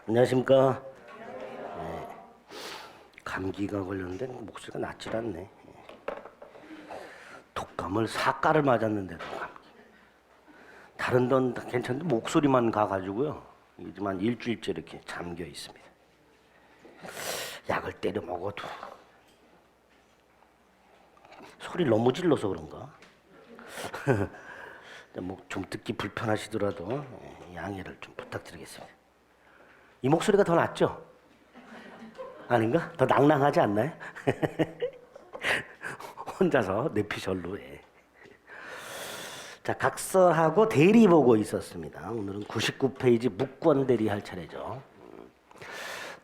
안녕하십니까. 네, 감기가 걸렸는데 목소리가 낫질 않네. 독감을 4가를 맞았는데도 감기. 다른 건 다 괜찮은데 목소리만 가가지고요. 이제만 일주일째 이렇게 잠겨 있습니다. 약을 때려 먹어도 소리 너무 질러서 그런가? 좀 듣기 불편하시더라도 양해를 좀 부탁드리겠습니다. 이 목소리가 더 낫죠? 아닌가? 더 낭낭하지 않나요? 혼자서 내피셜로. 자, 각서하고 대리 보고 있었습니다. 오늘은 99페이지 묵권 대리 할 차례죠.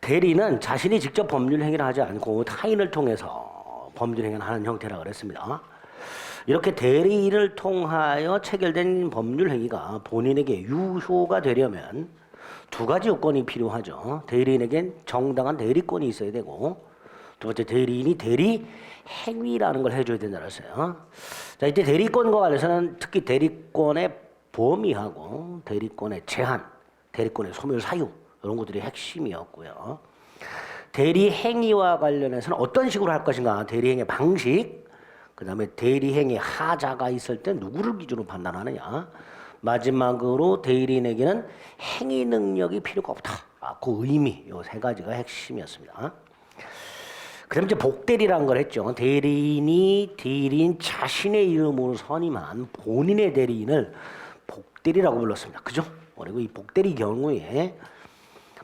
대리는 자신이 직접 법률 행위를 하지 않고 타인을 통해서 법률 행위를 하는 형태라고 그랬습니다. 이렇게 대리인을 통하여 체결된 법률 행위가 본인에게 유효가 되려면 두 가지 요건이 필요하죠. 대리인에겐 정당한 대리권이 있어야 되고, 두 번째, 대리인이 대리 행위라는 걸 해줘야 된다고 했어요. 자, 이때 대리권과 관련해서는 특히 대리권의 범위하고 대리권의 제한, 대리권의 소멸 사유, 이런 것들이 핵심이었고요. 대리 행위와 관련해서는 어떤 식으로 할 것인가, 대리 행위 방식, 그 다음에 대리 행위 하자가 있을 때 누구를 기준으로 판단하느냐, 마지막으로 대리인에게는 행위 능력이 필요가 없다. 그 의미, 이 세 가지가 핵심이었습니다. 그 다음에 이제 복대리라는 걸 했죠. 대리인이 대리인 자신의 이름으로 선임한 본인의 대리인을 복대리라고 불렀습니다. 그죠? 그리고 이 복대리 경우에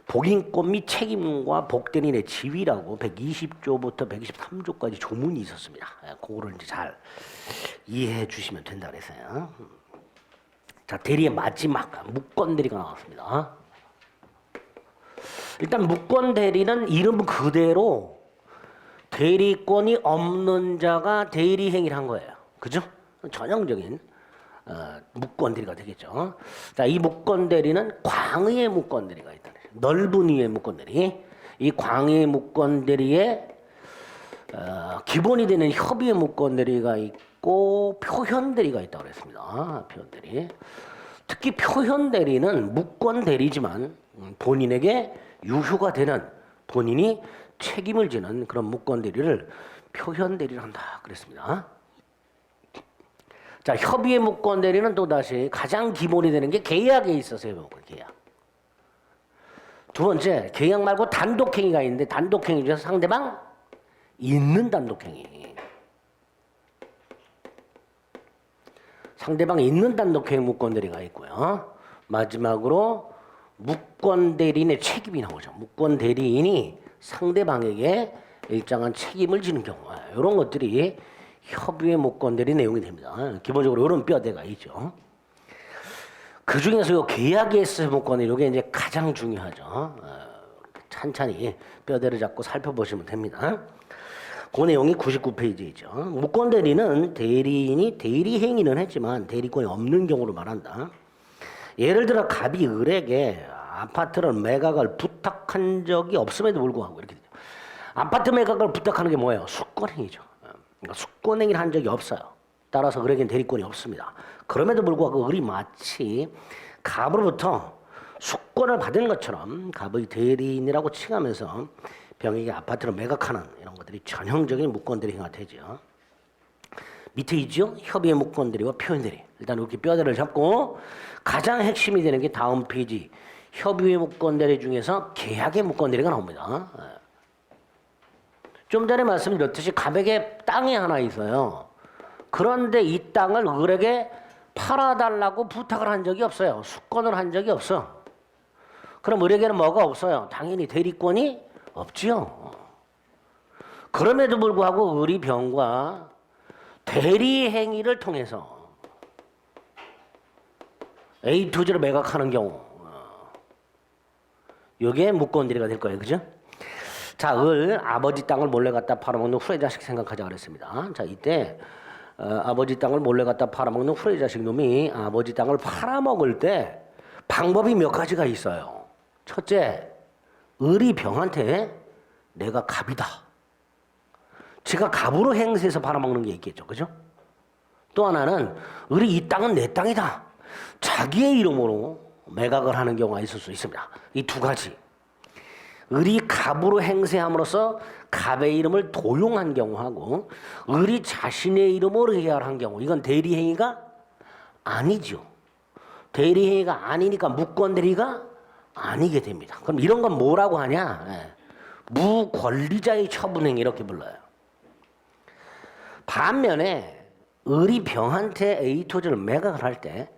복인권 및 책임과 복대리인의 지위라고 120조부터 123조까지 조문이 있었습니다. 그거를 이제 잘 이해해 주시면 된다 그랬어요. 자, 대리의 마지막 묵권 대리가 나왔습니다. 일단 묵권 대리는 이름 그대로 대리권이 없는 자가 대리 행위를 한 거예요. 그죠? 전형적인 묵권 대리가 되겠죠. 자, 이 묵권 대리는 광의의 묵권 대리가 있다. 넓은 의의 묵권 대리. 이 광의의 묵권 대리에 기본이 되는 협의의 묵권 대리가 있고 표현 대리가 있다고 그랬습니다. 표현 대리. 특히 표현 대리는 묵권 대리지만 본인에게 유효가 되는, 본인이 책임을 지는 그런 묵권 대리를 표현 대리를 한다 그랬습니다. 자, 협의의 묵권 대리는 또다시 가장 기본이 되는 게 계약에 있어서요. 계약. 두 번째, 계약 말고 단독행위가 있는데, 단독행위 중에서 상대방 있는 단독행위. 상대방 있는 단독행위 묵권 대리가 있고요. 마지막으로 묵권 대리인의 책임이 나오죠. 묵권 대리인이 상대방에게 일정한 책임을 지는 경우, 이런 것들이 협의의 묵권 대리 내용이 됩니다. 기본적으로 이런 뼈대가 있죠. 그 중에서 계약에 있어서 묵권 대리, 이게 이제 가장 중요하죠. 찬찬히 뼈대를 잡고 살펴보시면 됩니다. 그 내용이 99페이지이죠. 묵권 대리는 대리인이 대리 행위는 했지만 대리권이 없는 경우를 말한다. 예를 들어 갑이 을에게 아파트를 매각을 부탁한 적이 없음에도 불구하고 이렇게 되죠. 아파트 매각을 부탁하는 게 뭐예요? 수권행위죠. 그러니까 수권행위를 한 적이 없어요. 따라서 을에게는 대리권이 없습니다. 그럼에도 불구하고 을이 마치 갑으로부터 수권을 받은 것처럼 갑의 대리인이라고 칭하면서 병에게 아파트를 매각하는 이런 것들이 전형적인 묵권 대리 행위가 되죠. 밑에 있죠? 협의의 묵권 대리와 표현 대리. 일단 이렇게 뼈대를 잡고 가장 핵심이 되는 게 다음 페이지 협의의 묵권 대리 중에서 계약의 묵권 대리가 나옵니다. 좀 전에 말씀드렸듯이 갑에게 땅이 하나 있어요. 그런데 이 땅을 을에게 팔아달라고 부탁을 한 적이 없어요. 수권을 한 적이 없어. 그럼 을에게는 뭐가 없어요? 당연히 대리권이 없지요. 그럼에도 불구하고 을이 병과 대리 행위를 통해서 A 토지를 매각하는 경우, 이게 묵권 대리가 될 거예요. 그죠? 자, 을 아버지 땅을 몰래 갖다 팔아먹는 후레자식 생각하자 그랬습니다. 자, 이때 아버지 땅을 몰래 갖다 팔아먹는 후레자식 놈이 아버지 땅을 팔아먹을 때 방법이 몇 가지가 있어요. 첫째, 을이 병한테 내가 갑이다. 지가 갑으로 행세해서 팔아먹는 게 있겠죠. 그죠? 또 하나는 을이 이 땅은 내 땅이다. 자기의 이름으로 매각을 하는 경우가 있을 수 있습니다. 이 두 가지. 을이 갑으로 행세함으로써 갑의 이름을 도용한 경우하고 을이 자신의 이름으로 계약한 경우 이건 대리행위가 아니죠. 대리행위가 아니니까 무권대리가 아니게 됩니다. 그럼 이런 건 뭐라고 하냐? 무권리자의 처분행위 이렇게 불러요. 반면에 을이 병한테 A 토지를 매각을 할 때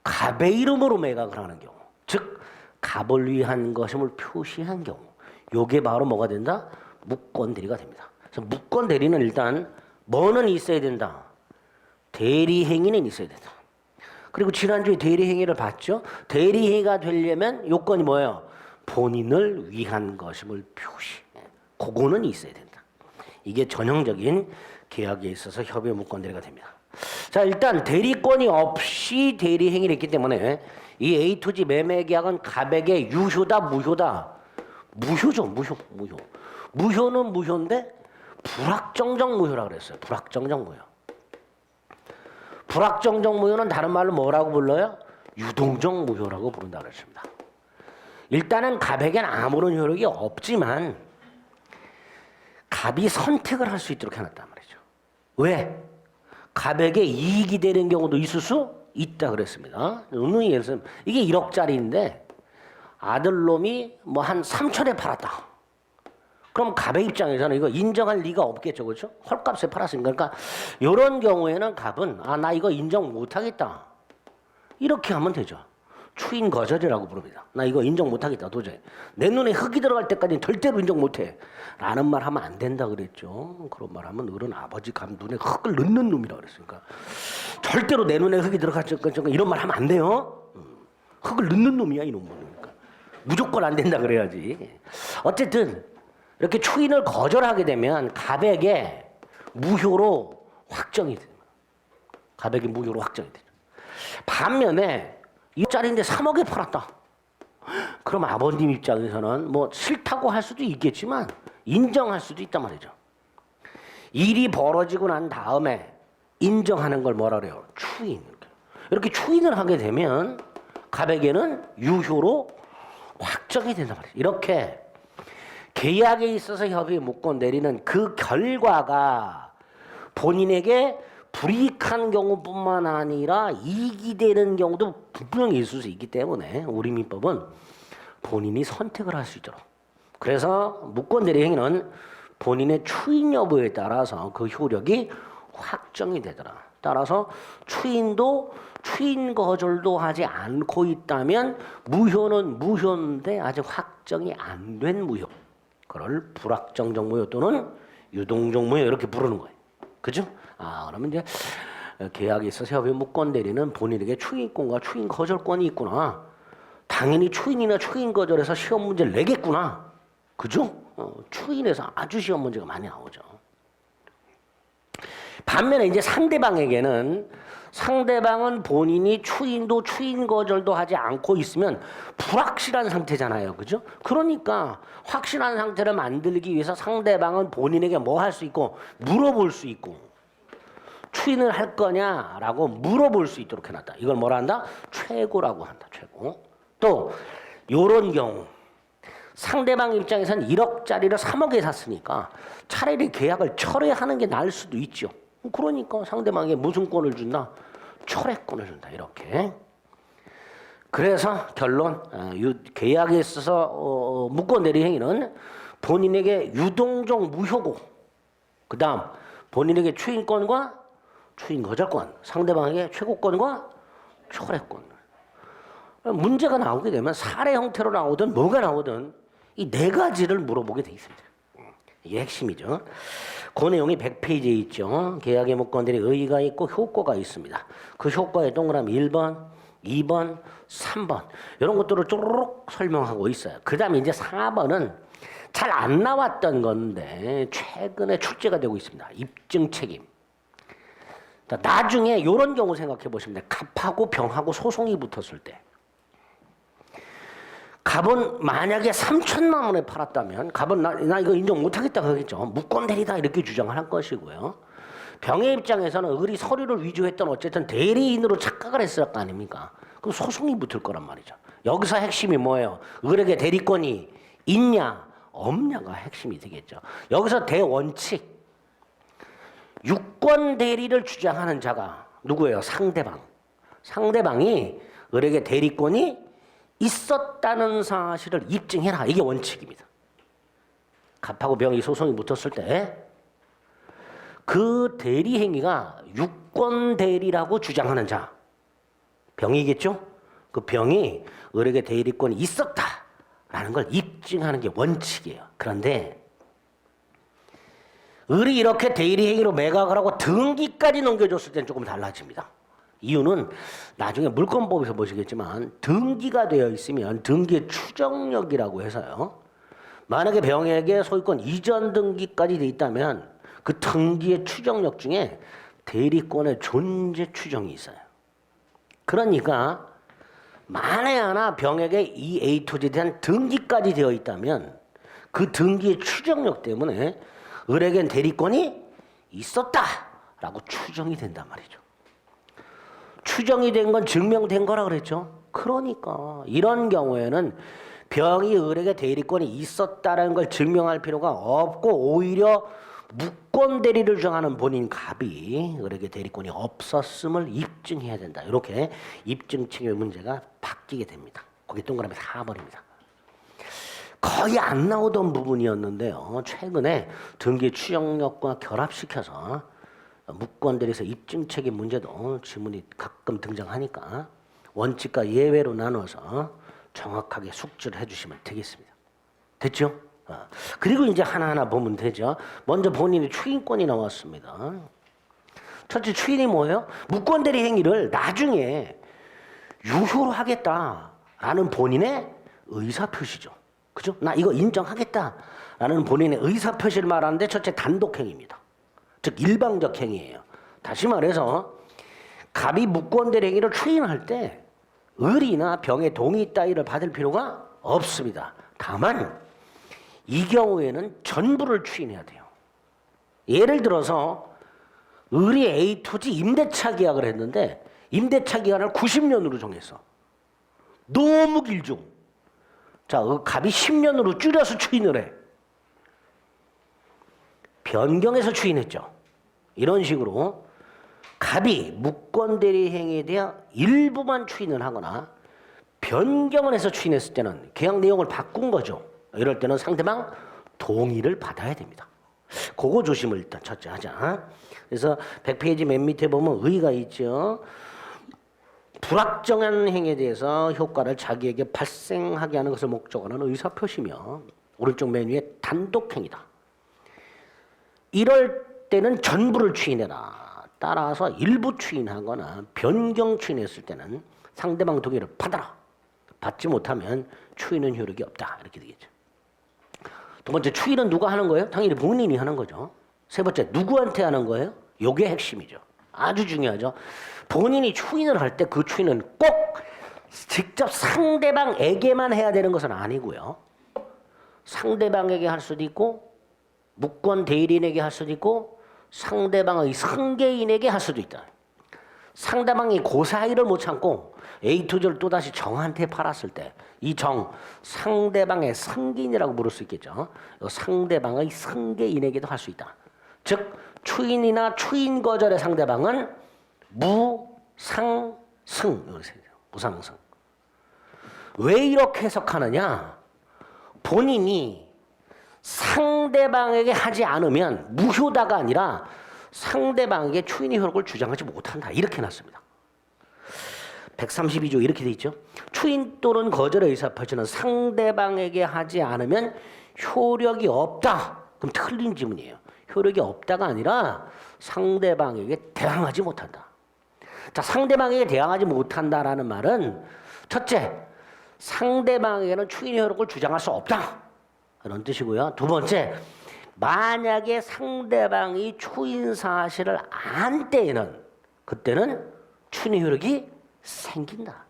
갑의 이름으로 매각을 하는 경우 즉 갑을 위한 것임을 표시한 경우 요게 바로 뭐가 된다? 무권대리가 됩니다. 그래서 무권대리는 일단 뭐는 있어야 된다? 대리행위는 있어야 된다. 그리고 지난주에 대리행위를 봤죠? 대리행위가 되려면 요건이 뭐예요? 본인을 위한 것임을 표시. 그거는 있어야 된다. 이게 전형적인 계약에 있어서 협의 무권대리가 됩니다. 자, 일단 대리권이 없이 대리행위를 했기 때문에 이 A 토지 매매 계약은 갑에게 유효다, 무효다? 무효죠, 무효. 무효는 무효인데 불확정적 무효라고 그랬어요. 불확정적 무효. 불확정적 무효는 다른 말로 뭐라고 불러요? 유동적 무효라고 부른다고 그랬습니다. 일단은 갑에게는 아무런 효력이 없지만 갑이 선택을 할 수 있도록 해놨단 말이죠. 왜? 갑에게 이익이 되는 경우도 있을 수 있다 그랬습니다. 예를 들면 이게 1억짜리인데 아들놈이 뭐 한 3천에 팔았다. 그럼 갑의 입장에서는 이거 인정할 리가 없겠죠, 그렇죠? 헐값에 팔았으니까. 그러니까 이런 경우에는 갑은 나 이거 인정 못하겠다. 이렇게 하면 되죠. 추인 거절이라고 부릅니다. 나 이거 인정 못하겠다, 도저히. 내 눈에 흙이 들어갈 때까지는 절대로 인정 못해. 라는 말 하면 안 된다 그랬죠. 그런 말 하면 어른 아버지 갑 눈에 흙을 넣는 놈이라고 그랬으니까. 절대로 내 눈에 흙이 들어갈 때까지 이런 말 하면 안 돼요. 흙을 넣는 놈이야, 이놈은. 그러니까. 무조건 안 된다 그래야지. 어쨌든 이렇게 추인을 거절하게 되면 갑에게 무효로 확정이 됩니다. 갑에게 무효로 확정이 되죠. 반면에 2억짜리인데 3억에 팔았다. 그럼 아버님 입장에서는 뭐 싫다고 할 수도 있겠지만 인정할 수도 있단 말이죠. 일이 벌어지고 난 다음에 인정하는 걸 뭐라 그래요? 추인. 이렇게 추인을 하게 되면 갑에게는 유효로 확정이 된단 말이에요. 이렇게 계약에 있어서 협의 무권 내리는 그 결과가 본인에게 불이익한 경우뿐만 아니라 이익이 되는 경우도 분명히 있을 수 있기 때문에 우리 민법은 본인이 선택을 할 수 있도록. 그래서 무권 대리 행위는 본인의 추인 여부에 따라서 그 효력이 확정이 되더라. 따라서 추인도 추인 거절도 하지 않고 있다면 무효는 무효인데 아직 확정이 안 된 무효. 그걸 불확정적 무효 또는 유동적 무효 이렇게 부르는 거예요. 그죠? 그러면 이제 계약에 있어서 협의 무권 대리는 본인에게 추인권과 추인 거절권이 있구나. 당연히 추인이나 추인 거절에서 시험 문제를 내겠구나. 그죠? 추인에서 아주 시험 문제가 많이 나오죠. 반면에 이제 상대방은 본인이 추인도 추인 거절도 하지 않고 있으면 불확실한 상태잖아요. 그죠? 그러니까 확실한 상태를 만들기 위해서 상대방은 본인에게 뭐 할 수 있고 물어볼 수 있고 추인을 할 거냐라고 물어볼 수 있도록 해놨다. 이걸 뭐라 한다? 최고라고 한다. 최고. 또 요런 경우 상대방 입장에서는 1억짜리를 3억에 샀으니까 차라리 계약을 철회하는 게 나을 수도 있죠. 그러니까 상대방에게 무슨 권을 준다? 철회권을 준다. 이렇게. 그래서 결론 계약에 있어서 무권 대리 행위는 본인에게 유동적 무효고 그 다음 본인에게 추인권과 추인 거절권, 상대방에게 최고권과 철회권. 문제가 나오게 되면 사례 형태로 나오든 뭐가 나오든 이 네 가지를 물어보게 돼 있습니다. 이게 핵심이죠. 그 내용이 100페이지에 있죠. 계약의 무권들이 의의가 있고 효과가 있습니다. 그 효과에 동그라미 1번, 2번, 3번 이런 것들을 쪼르륵 설명하고 있어요. 그 다음에 이제 4번은 잘 안 나왔던 건데 최근에 출제가 되고 있습니다. 입증 책임. 나중에 이런 경우 생각해 보시면 돼요. 갑하고 병하고 소송이 붙었을 때 갑은 만약에 3천만 원에 팔았다면 갑은 나 이거 인정 못하겠다 그러겠죠. 무권대리다 이렇게 주장을 할 것이고요. 병의 입장에서는 을이 서류를 위조했던 어쨌든 대리인으로 착각을 했을 거 아닙니까? 그럼 소송이 붙을 거란 말이죠. 여기서 핵심이 뭐예요? 을에게 대리권이 있냐 없냐가 핵심이 되겠죠. 여기서 대원칙, 유권 대리를 주장하는 자가 누구예요? 상대방. 상대방이 을에게 대리권이 있었다는 사실을 입증해라. 이게 원칙입니다. 갑하고 병이 소송이 붙었을 때 그 대리 행위가 유권 대리라고 주장하는 자, 병이겠죠? 그 병이 을에게 대리권이 있었다라는 걸 입증하는 게 원칙이에요. 그런데 을이 이렇게 대리 행위로 매각을 하고 등기까지 넘겨줬을 때는 조금 달라집니다. 이유는 나중에 물권법에서 보시겠지만 등기가 되어 있으면 등기의 추정력이라고 해서요. 만약에 병에게 소유권 이전 등기까지 돼 있다면 그 등기의 추정력 중에 대리권의 존재 추정이 있어요. 그러니까 만에 하나 병에게 이 A 토지에 대한 등기까지 되어 있다면 그 등기의 추정력 때문에 을에겐 대리권이 있었다라고 추정이 된단 말이죠. 추정이 된 건 증명된 거라 그랬죠. 그러니까 이런 경우에는 병이 을에게 대리권이 있었다는 걸 증명할 필요가 없고 오히려 무권 대리를 정하는 본인 갑이 을에게 대리권이 없었음을 입증해야 된다. 이렇게 입증책의 문제가 바뀌게 됩니다. 거기 동그라미 다 버립니다. 거의 안 나오던 부분이었는데요. 최근에 등기 추정력과 결합시켜서 무권 대리에서 입증책의 문제도 지문이 가끔 등장하니까 원칙과 예외로 나눠서 정확하게 숙지를 해주시면 되겠습니다. 됐죠? 그리고 이제 하나하나 보면 되죠. 먼저 본인의 추인권이 나왔습니다. 첫째 추인이 뭐예요? 무권 대리 행위를 나중에 유효로 하겠다라는 본인의 의사표시죠. 그죠? 나 이거 인정하겠다라는 본인의 의사표시를 말하는데 첫째 단독행위입니다. 즉 일방적 행위예요. 다시 말해서 갑이 무권 대리 행위를 추인할 때 을이나 병의 동의 따위를 받을 필요가 없습니다. 다만 이 경우에는 전부를 추인해야 돼요. 예를 들어서 을이 A 토지 임대차 계약을 했는데 임대차 기간을 90년으로 정했어. 너무 길죠. 자, 갑이 10년으로 줄여서 추인을 해. 변경해서 추인했죠. 이런 식으로 갑이 무권 대리 행위에 대한 일부만 추인을 하거나 변경을 해서 추인했을 때는 계약 내용을 바꾼 거죠. 이럴 때는 상대방 동의를 받아야 됩니다. 그거 조심을 일단 첫째 하자. 그래서 100페이지 맨 밑에 보면 의의가 있죠. 불확정한 행위에 대해서 효과를 자기에게 발생하게 하는 것을 목적으로 하는 의사표시며 오른쪽 맨 위에 단독행위다. 이럴 때는 전부를 추인해라. 따라서 일부 추인하거나 변경 추인했을 때는 상대방 동의를 받아라. 받지 못하면 추인은 효력이 없다. 이렇게 되겠죠. 두 번째, 추인은 누가 하는 거예요? 당연히 본인이 하는 거죠. 세 번째, 누구한테 하는 거예요? 이게 핵심이죠. 아주 중요하죠. 본인이 추인을 할 때 그 추인은 꼭 직접 상대방에게만 해야 되는 것은 아니고요. 상대방에게 할 수도 있고 무권 대리인에게 할 수도 있고 상대방의 승계인에게 할 수도 있다. 상대방이 그 사이를 못 참고 A 토지를 또다시 정한테 팔았을 때 이 정, 상대방의 승계인이라고 부를 수 있겠죠. 상대방의 승계인에게도 할 수 있다. 즉 추인이나 추인 거절의 상대방은 무상승. 무상승. 왜 이렇게 해석하느냐? 본인이 상대방에게 하지 않으면 무효다가 아니라 상대방에게 추인의 효력을 주장하지 못한다. 이렇게 놨습니다. 132조 이렇게 돼 있죠. 추인 또는 거절의 의사표시는 상대방에게 하지 않으면 효력이 없다. 그럼 틀린 지문이에요. 효력이 없다가 아니라 상대방에게 대항하지 못한다. 자, 상대방에게 대항하지 못한다라는 말은 첫째, 상대방에게는 추인의 효력을 주장할 수 없다. 그런 뜻이고요. 두 번째, 만약에 상대방이 추인 사실을 안 때에는 그때는 추인의 효력이 생긴다.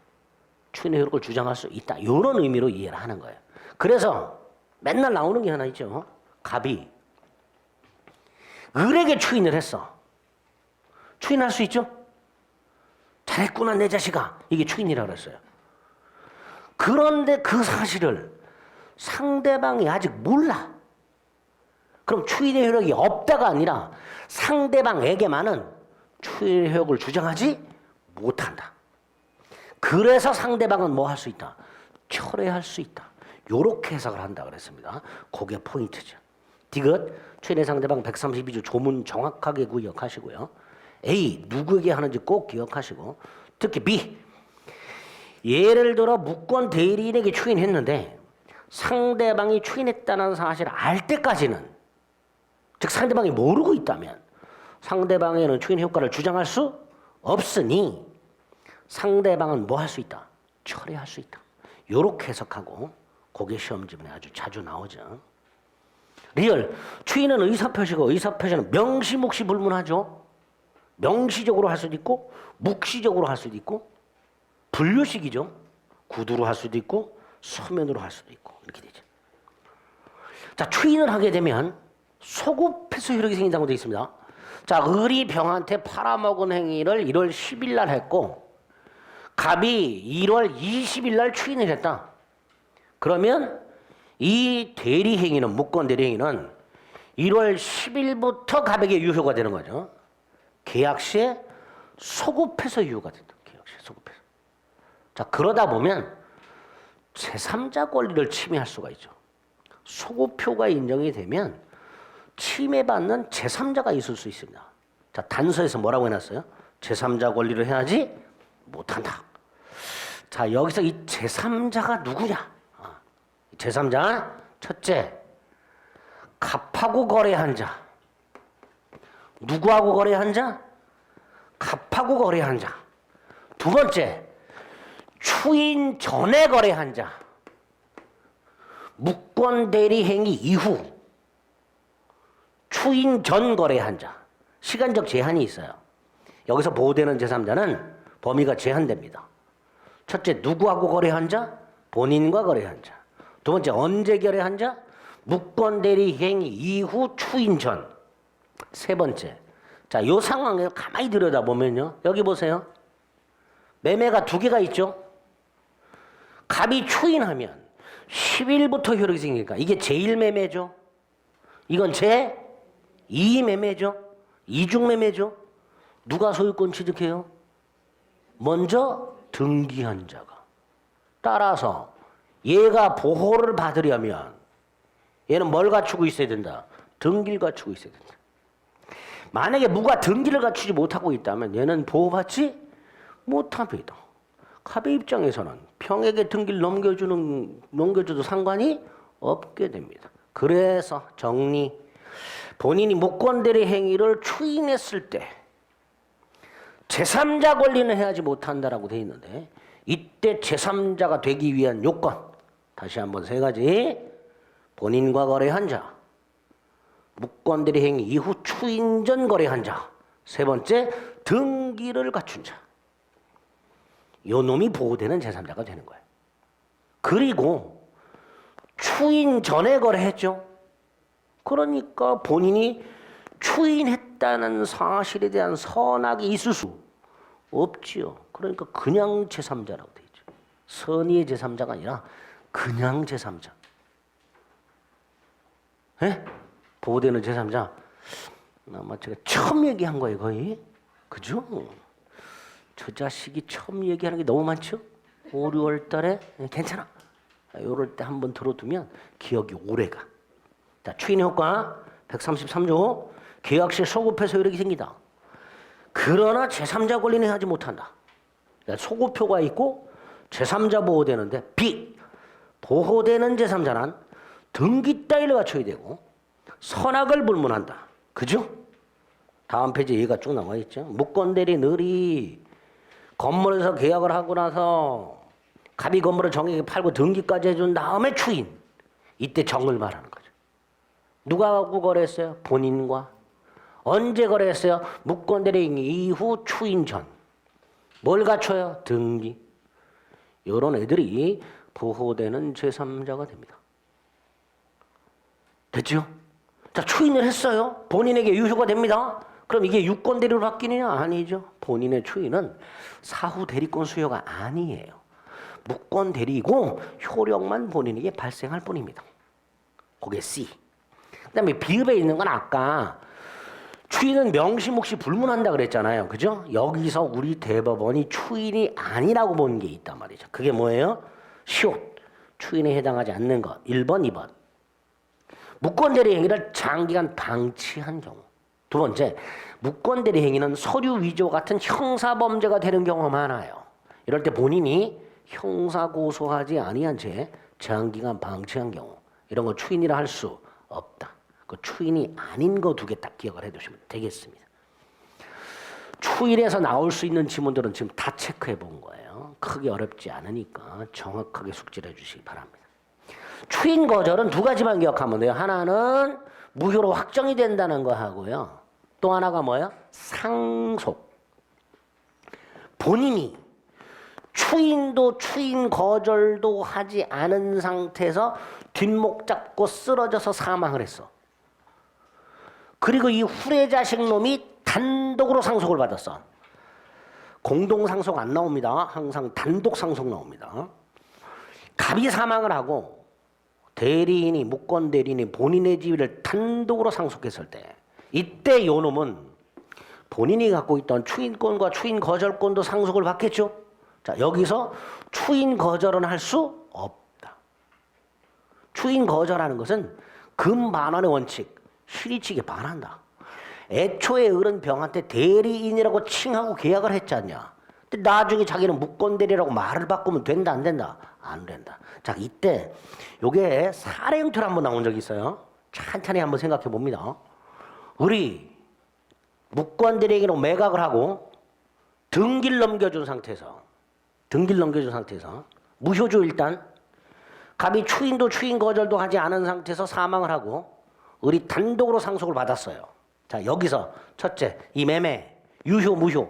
추인의 효력을 주장할 수 있다. 이런 의미로 이해를 하는 거예요. 그래서 맨날 나오는 게 하나 있죠. 갑이 을에게 추인을 했어. 추인할 수 있죠? 잘했구나 내 자식아. 이게 추인이라고 그랬어요. 그런데 그 사실을 상대방이 아직 몰라. 그럼 추인의 효력이 없다가 아니라 상대방에게만은 추인의 효력을 주장하지 못한다. 그래서 상대방은 뭐 할 수 있다? 철회할 수 있다. 요렇게 해석을 한다 그랬습니다. 그게 포인트죠. 디귿 추인의 상대방 132조 조문 정확하게 기억하시고요. A 누구에게 하는지 꼭 기억하시고, 특히 B 예를 들어 무권 대리인에게 추인했는데 상대방이 추인했다는 사실을 알 때까지는, 즉 상대방이 모르고 있다면 상대방에는 추인 효과를 주장할 수 없으니 상대방은 뭐 할 수 있다? 철회할 수 있다. 요렇게 해석하고, 그게 시험지문에 아주 자주 나오죠. 리얼 추인은 의사표시고 의사표시는 명시묵시 불문하죠. 명시적으로 할 수도 있고 묵시적으로 할 수도 있고 분류식이죠. 구두로 할 수도 있고 서면으로 할 수도 있고 이렇게 되죠. 자, 추인을 하게 되면 소급해서 효력이 생긴다고 되어 있습니다. 자, 을이 병한테 팔아먹은 행위를 1월 10일 날 했고 갑이 1월 20일 날 추인을 했다. 그러면 이 대리행위는, 무권 대리행위는 1월 10일부터 갑에게 유효가 되는 거죠. 계약시에 소급해서 유효가 된다. 계약시에 소급해서. 자, 그러다 보면 제3자 권리를 침해할 수가 있죠. 소급표가 인정이 되면 침해받는 제3자가 있을 수 있습니다. 자, 단서에서 뭐라고 해놨어요? 제3자 권리를 해야지 못한다. 자, 여기서 이 제3자가 누구냐? 제3자, 첫째, 갑하고 거래한 자. 누구하고 거래한 자? 갑하고 거래한 자. 두 번째, 추인 전에 거래한 자. 무권 대리 행위 이후 추인 전 거래한 자. 시간적 제한이 있어요. 여기서 보호되는 제3자는 범위가 제한됩니다. 첫째, 누구하고 거래한 자? 본인과 거래한 자. 두 번째, 언제 거래한 자? 무권 대리 행위 이후 추인 전. 세 번째, 자, 요 상황을 가만히 들여다보면요. 여기 보세요. 매매가 두 개가 있죠. 갑이 추인하면 10일부터 효력이 생기니까 이게 제1매매죠. 이건 제2매매죠. 이중매매죠. 누가 소유권 취득해요? 먼저 등기한 자가. 따라서 얘가 보호를 받으려면 얘는 뭘 갖추고 있어야 된다? 등기를 갖추고 있어야 된다. 만약에 무가 등기를 갖추지 못하고 있다면 얘는 보호받지 못합니다. 갑의 입장에서는 평에게 등기를 넘겨줘도 상관이 없게 됩니다. 그래서 정리, 본인이 무권대리 행위를 추인했을 때 제3자 권리는 해야지 못한다라고 되어 있는데, 이때 제3자가 되기 위한 요건, 다시 한번 세 가지. 본인과 거래한 자, 무권대리 행위 이후 추인 전 거래한 자, 세 번째, 등기를 갖춘 자. 요 놈이 보호되는 제3자가 되는 거예요. 그리고 추인 전에 거래했죠. 그러니까 본인이 추인했다는 사실에 대한 선악이 있을 수 없지요. 그러니까 그냥 제3자라고 되어 있죠. 선의의 제3자가 아니라 그냥 제3자. 예? 보호되는 제3자. 아마 제가 처음 얘기한 거예요, 거의. 그죠? 저 자식이 처음 얘기하는 게 너무 많죠? 5, 6월 달에 괜찮아. 이럴 때 한번 들어두면 기억이 오래가. 자, 추인 효과 133조. 계약시 소급해서 효력이 생기다. 그러나 제3자 권리는 하지 못한다. 그러니까 소급표가 있고 제3자 보호되는데, B 보호되는 제3자는 등기 따위를 갖춰야 되고 선악을 불문한다. 그죠? 다음 페이지에 얘가 쭉 나와 있죠. 무권대리 늘이 건물에서 계약을 하고 나서 갑이 건물을 정에게 팔고 등기까지 해준 다음에 추인. 이때 정을 말하는 거죠. 누가 하고 거래했어요? 본인과. 언제 거래했어요? 무권대리 이후 추인 전. 뭘 갖춰요? 등기. 이런 애들이 보호되는 제3자가 됩니다. 됐죠? 자, 추인을 했어요. 본인에게 유효가 됩니다. 그럼 이게 유권 대리로 바뀌느냐? 아니죠. 본인의 추인은 사후 대리권 수여가 아니에요. 무권 대리고 효력만 본인에게 발생할 뿐입니다. 그게 C. 그다음에 B읍에 있는 건 아까 추인은 명시묵시 불문한다 그랬잖아요. 그죠? 여기서 우리 대법원이 추인이 아니라고 보는 게 있단 말이죠. 그게 뭐예요? 시옷. 추인에 해당하지 않는 것. 1번, 2번. 무권대리 행위를 장기간 방치한 경우. 두 번째, 무권대리 행위는 서류 위조 같은 형사범죄가 되는 경우가 많아요. 이럴 때 본인이 형사고소하지 아니한 채 장기간 방치한 경우. 이런 거 추인이라 할 수 없다. 그 추인이 아닌 거 두 개 딱 기억을 해두시면 되겠습니다. 추인에서 나올 수 있는 지문들은 지금 다 체크해 본 거예요. 크게 어렵지 않으니까 정확하게 숙지를 해주시기 바랍니다. 추인 거절은 두 가지만 기억하면 돼요. 하나는 무효로 확정이 된다는 거 하고요. 또 하나가 뭐예요? 상속. 본인이 추인도 추인 거절도 하지 않은 상태에서 뒷목 잡고 쓰러져서 사망을 했어. 그리고 이 후레자식 놈이 단독으로 상속을 받았어. 공동 상속 안 나옵니다. 항상 단독 상속 나옵니다. 갑이 사망을 하고 대리인이 무권 대리인이 본인의 지위를 단독으로 상속했을 때 이때 요 놈은 본인이 갖고 있던 추인권과 추인 거절권도 상속을 받겠죠. 자, 여기서 추인 거절은 할 수 없다. 추인 거절하는 것은 금반환의 원칙, 실이치게 반한다. 애초에 어른 병한테 대리인이라고 칭하고 계약을 했지 않냐. 근데 나중에 자기는 무권대리라고 말을 바꾸면 된다 안 된다? 안 된다. 자, 이때 요게 사례 형태로 한번 나온 적이 있어요. 찬찬히 한번 생각해 봅니다. 우리 무권대리에게로 매각을 하고 등기를 넘겨준 상태에서 무효죠. 일단 갑이 추인도 추인 거절도 하지 않은 상태에서 사망을 하고 을이 단독으로 상속을 받았어요. 자, 여기서 첫째, 이 매매 유효 무효.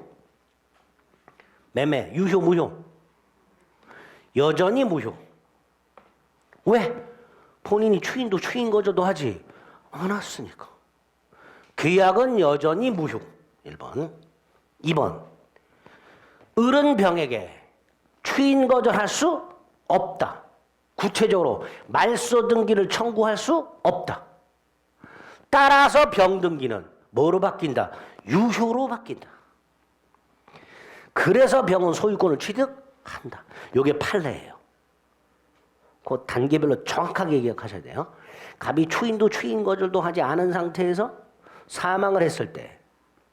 매매 유효 무효. 여전히 무효. 왜? 본인이 추인도 추인 거절도 하지 않았으니까. 계약은 여전히 무효. 1번. 2번. 을은 병에게 추인 거절할 수 없다. 구체적으로 말소 등기를 청구할 수 없다. 따라서 병등기는 뭐로 바뀐다? 유효로 바뀐다. 그래서 병은 소유권을 취득한다. 이게 판례예요. 그 단계별로 정확하게 기억하셔야 돼요. 갑이 추인도 추인 거절도 하지 않은 상태에서 사망을 했을 때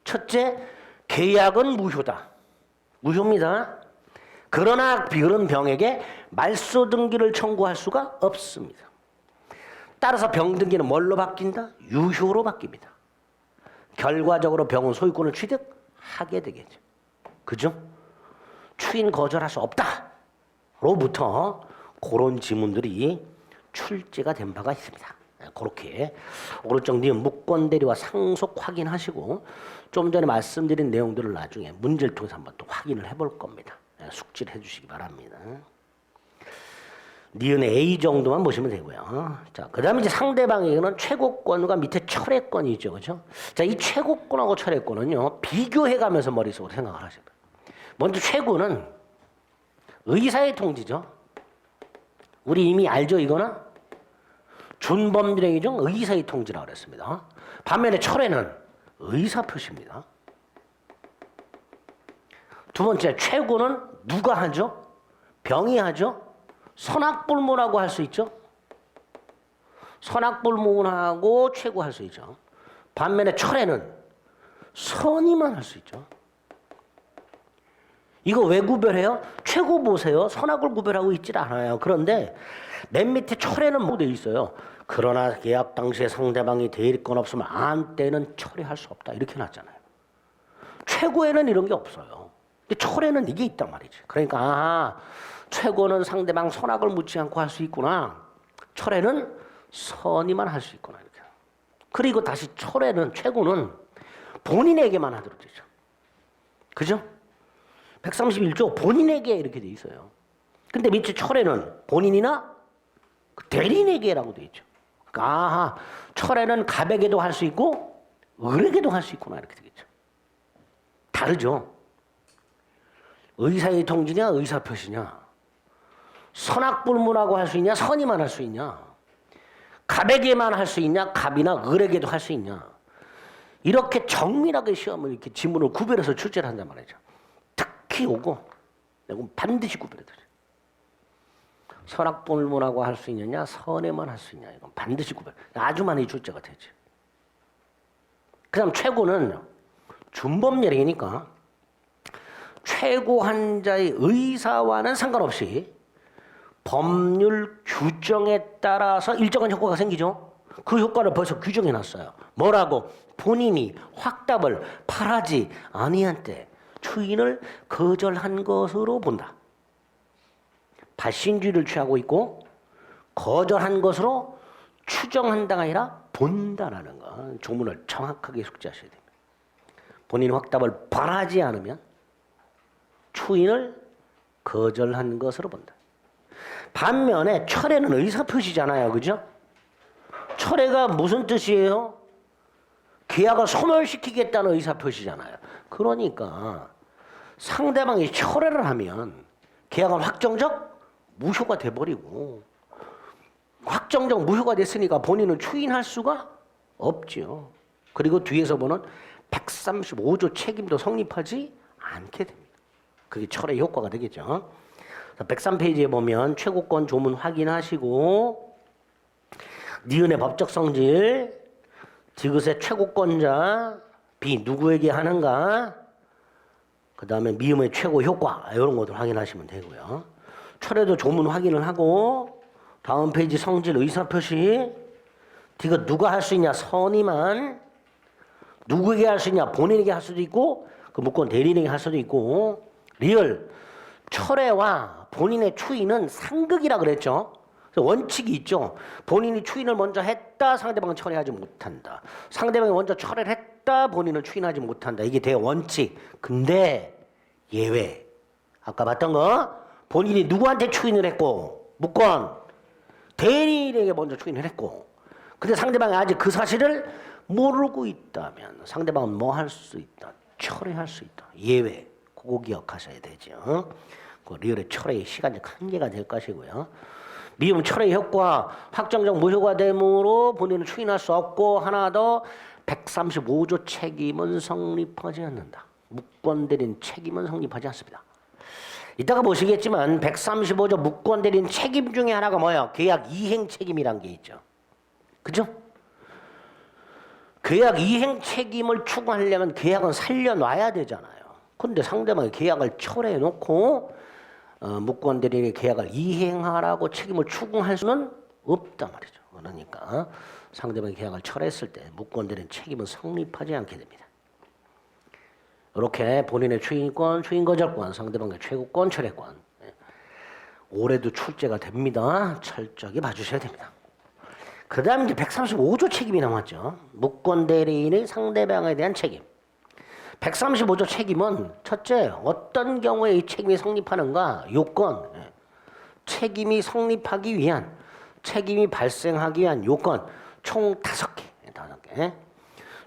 첫째, 계약은 무효다. 무효입니다. 그러나 그런 병에게 말소 등기를 청구할 수가 없습니다. 따라서 병등기는 뭘로 바뀐다? 유효로 바뀝니다. 결과적으로 병은 소유권을 취득하게 되겠죠. 그죠? 추인 거절할 수 없다. 로부터 그런 지문들이 출제가 된 바가 있습니다. 그렇게 오른쪽 니은 무권대리와 상속 확인하시고 좀 전에 말씀드린 내용들을 나중에 문제를 통해서 한번 또 확인을 해볼 겁니다. 숙지를 해주시기 바랍니다. 니은의 A 정도만 보시면 되고요. 자, 그 다음에 이제 상대방에게는 최고권과 밑에 철회권이죠. 그죠? 자, 이 최고권하고 철회권은요, 비교해가면서 머릿속으로 생각을 하셔야 돼요. 먼저 최고는 의사의 통지죠. 우리 이미 알죠, 이거는? 준법률행위 중 의사의 통지라고 그랬습니다. 반면에 철회는 의사 표시입니다. 두 번째, 최고는 누가 하죠? 병이 하죠? 선악불문하고 할 수 있죠. 선악불문하고 최고할 수 있죠. 반면에 철회는 선의만 할 수 있죠. 이거 왜 구별해요? 최고 보세요. 선악을 구별하고 있질 않아요. 그런데 맨 밑에 철회는 뭐 돼 있어요. 그러나 계약 당시에 상대방이 대리권 없으면 안 때는 철회할 수 없다. 이렇게 놨잖아요. 최고에는 이런 게 없어요. 근데 철회는 이게 있단 말이지. 그러니까 아하, 최고는 상대방 선악을 묻지 않고 할 수 있구나. 철회는 선의만 할 수 있구나. 이렇게. 그리고 다시 철회는 최고는 본인에게만 하도록 되죠. 그죠? 131조 본인에게 이렇게 돼 있어요. 근데 밑에 철회는 본인이나 대리인에게라고 돼 있죠. 그러니까 아하, 철회는 갑에게도 할 수 있고 을에게도 할 수 있구나 이렇게 되겠죠. 다르죠. 의사의 통지냐 의사표시냐. 선악불문하고 할 수 있냐 선의만 할 수 있냐. 갑에게만 할 수 있냐 갑이나 을에게도 할 수 있냐. 이렇게 정밀하게 시험을 이렇게 지문을 구별해서 출제를 한단 말이죠. 특히 요거 내가 반드시 구별해드려. 선악불문하고 할 수 있느냐 선의만 할 수 있냐 이건 반드시 구별. 아주 많이 출제가 되지. 그다음 최고는 준법예령이니까 최고 환자의 의사와는 상관없이 법률 규정에 따라서 일정한 효과가 생기죠. 그 효과를 벌써 규정해 놨어요. 뭐라고? 본인이 확답을 바라지 아니한 때 추인을 거절한 것으로 본다. 발신주의를 취하고 있고 거절한 것으로 추정한다가 아니라 본다라는 거. 조문을 정확하게 숙지하셔야 됩니다. 본인이 확답을 바라지 않으면 추인을 거절한 것으로 본다. 반면에 철회는 의사표시잖아요. 그죠? 철회가 무슨 뜻이에요? 계약을 소멸시키겠다는 의사표시잖아요. 그러니까 상대방이 철회를 하면 계약은 확정적 무효가 돼버리고 확정적 무효가 됐으니까 본인은 추인할 수가 없죠. 그리고 뒤에서 보는 135조 책임도 성립하지 않게 됩니다. 그게 철회 효과가 되겠죠. 103페이지에 보면 최고권 조문 확인하시고 니은의 법적 성질, 디귿의 최고권자, 비 누구에게 하는가, 그 다음에 미음의 최고 효과 이런 것들 확인하시면 되고요. 철회도 조문 확인을 하고 다음 페이지 성질 의사표시, 디귿 누가 할 수 있냐 선의만, 누구에게 할 수 있냐 본인에게 할 수도 있고 그 무권 대리인에게 할 수도 있고, 리을 철회와 본인의 추인은 상극이라 그랬죠. 원칙이 있죠. 본인이 추인을 먼저 했다 상대방은 철회하지 못한다. 상대방이 먼저 철회를 했다 본인은 추인하지 못한다. 이게 대원칙. 근데 예외. 아까 봤던 거 본인이 누구한테 추인을 했고 무권 대리인에게 먼저 추인을 했고 근데 상대방이 아직 그 사실을 모르고 있다면 상대방은 뭐 할 수 있다. 철회할 수 있다. 예외. 그거 기억하셔야 되죠. 그 리얼의 철회의 시간적 한계가 될 것이고요. 미음 철회 효과 확정적 무효가 되므로 본인은 추인할 수 없고 하나 더 135조 책임은 성립하지 않는다. 무권대리인 책임은 성립하지 않습니다. 이따가 보시겠지만 135조 무권대리인 책임 중에 하나가 뭐예요? 계약 이행 책임이란 게 있죠. 그죠? 계약 이행 책임을 추구하려면 계약은 살려놔야 되잖아요. 근데 상대방이 계약을 철회해놓고 무권대리인의 계약을 이행하라고 책임을 추궁할 수는 없단 말이죠. 그러니까 상대방이 계약을 철회했을 때 무권대리인 책임은 성립하지 않게 됩니다. 이렇게 본인의 추인권, 추인거절권, 상대방의 최고권, 철회권 올해도 출제가 됩니다. 철저히 봐주셔야 됩니다. 그 다음 이제 135조 책임이 남았죠. 무권대리인의 상대방에 대한 책임. 135조 책임은 첫째, 어떤 경우에 이 책임이 성립하는가? 요건. 책임이 성립하기 위한, 책임이 발생하기 위한 요건 총 5개. 5개.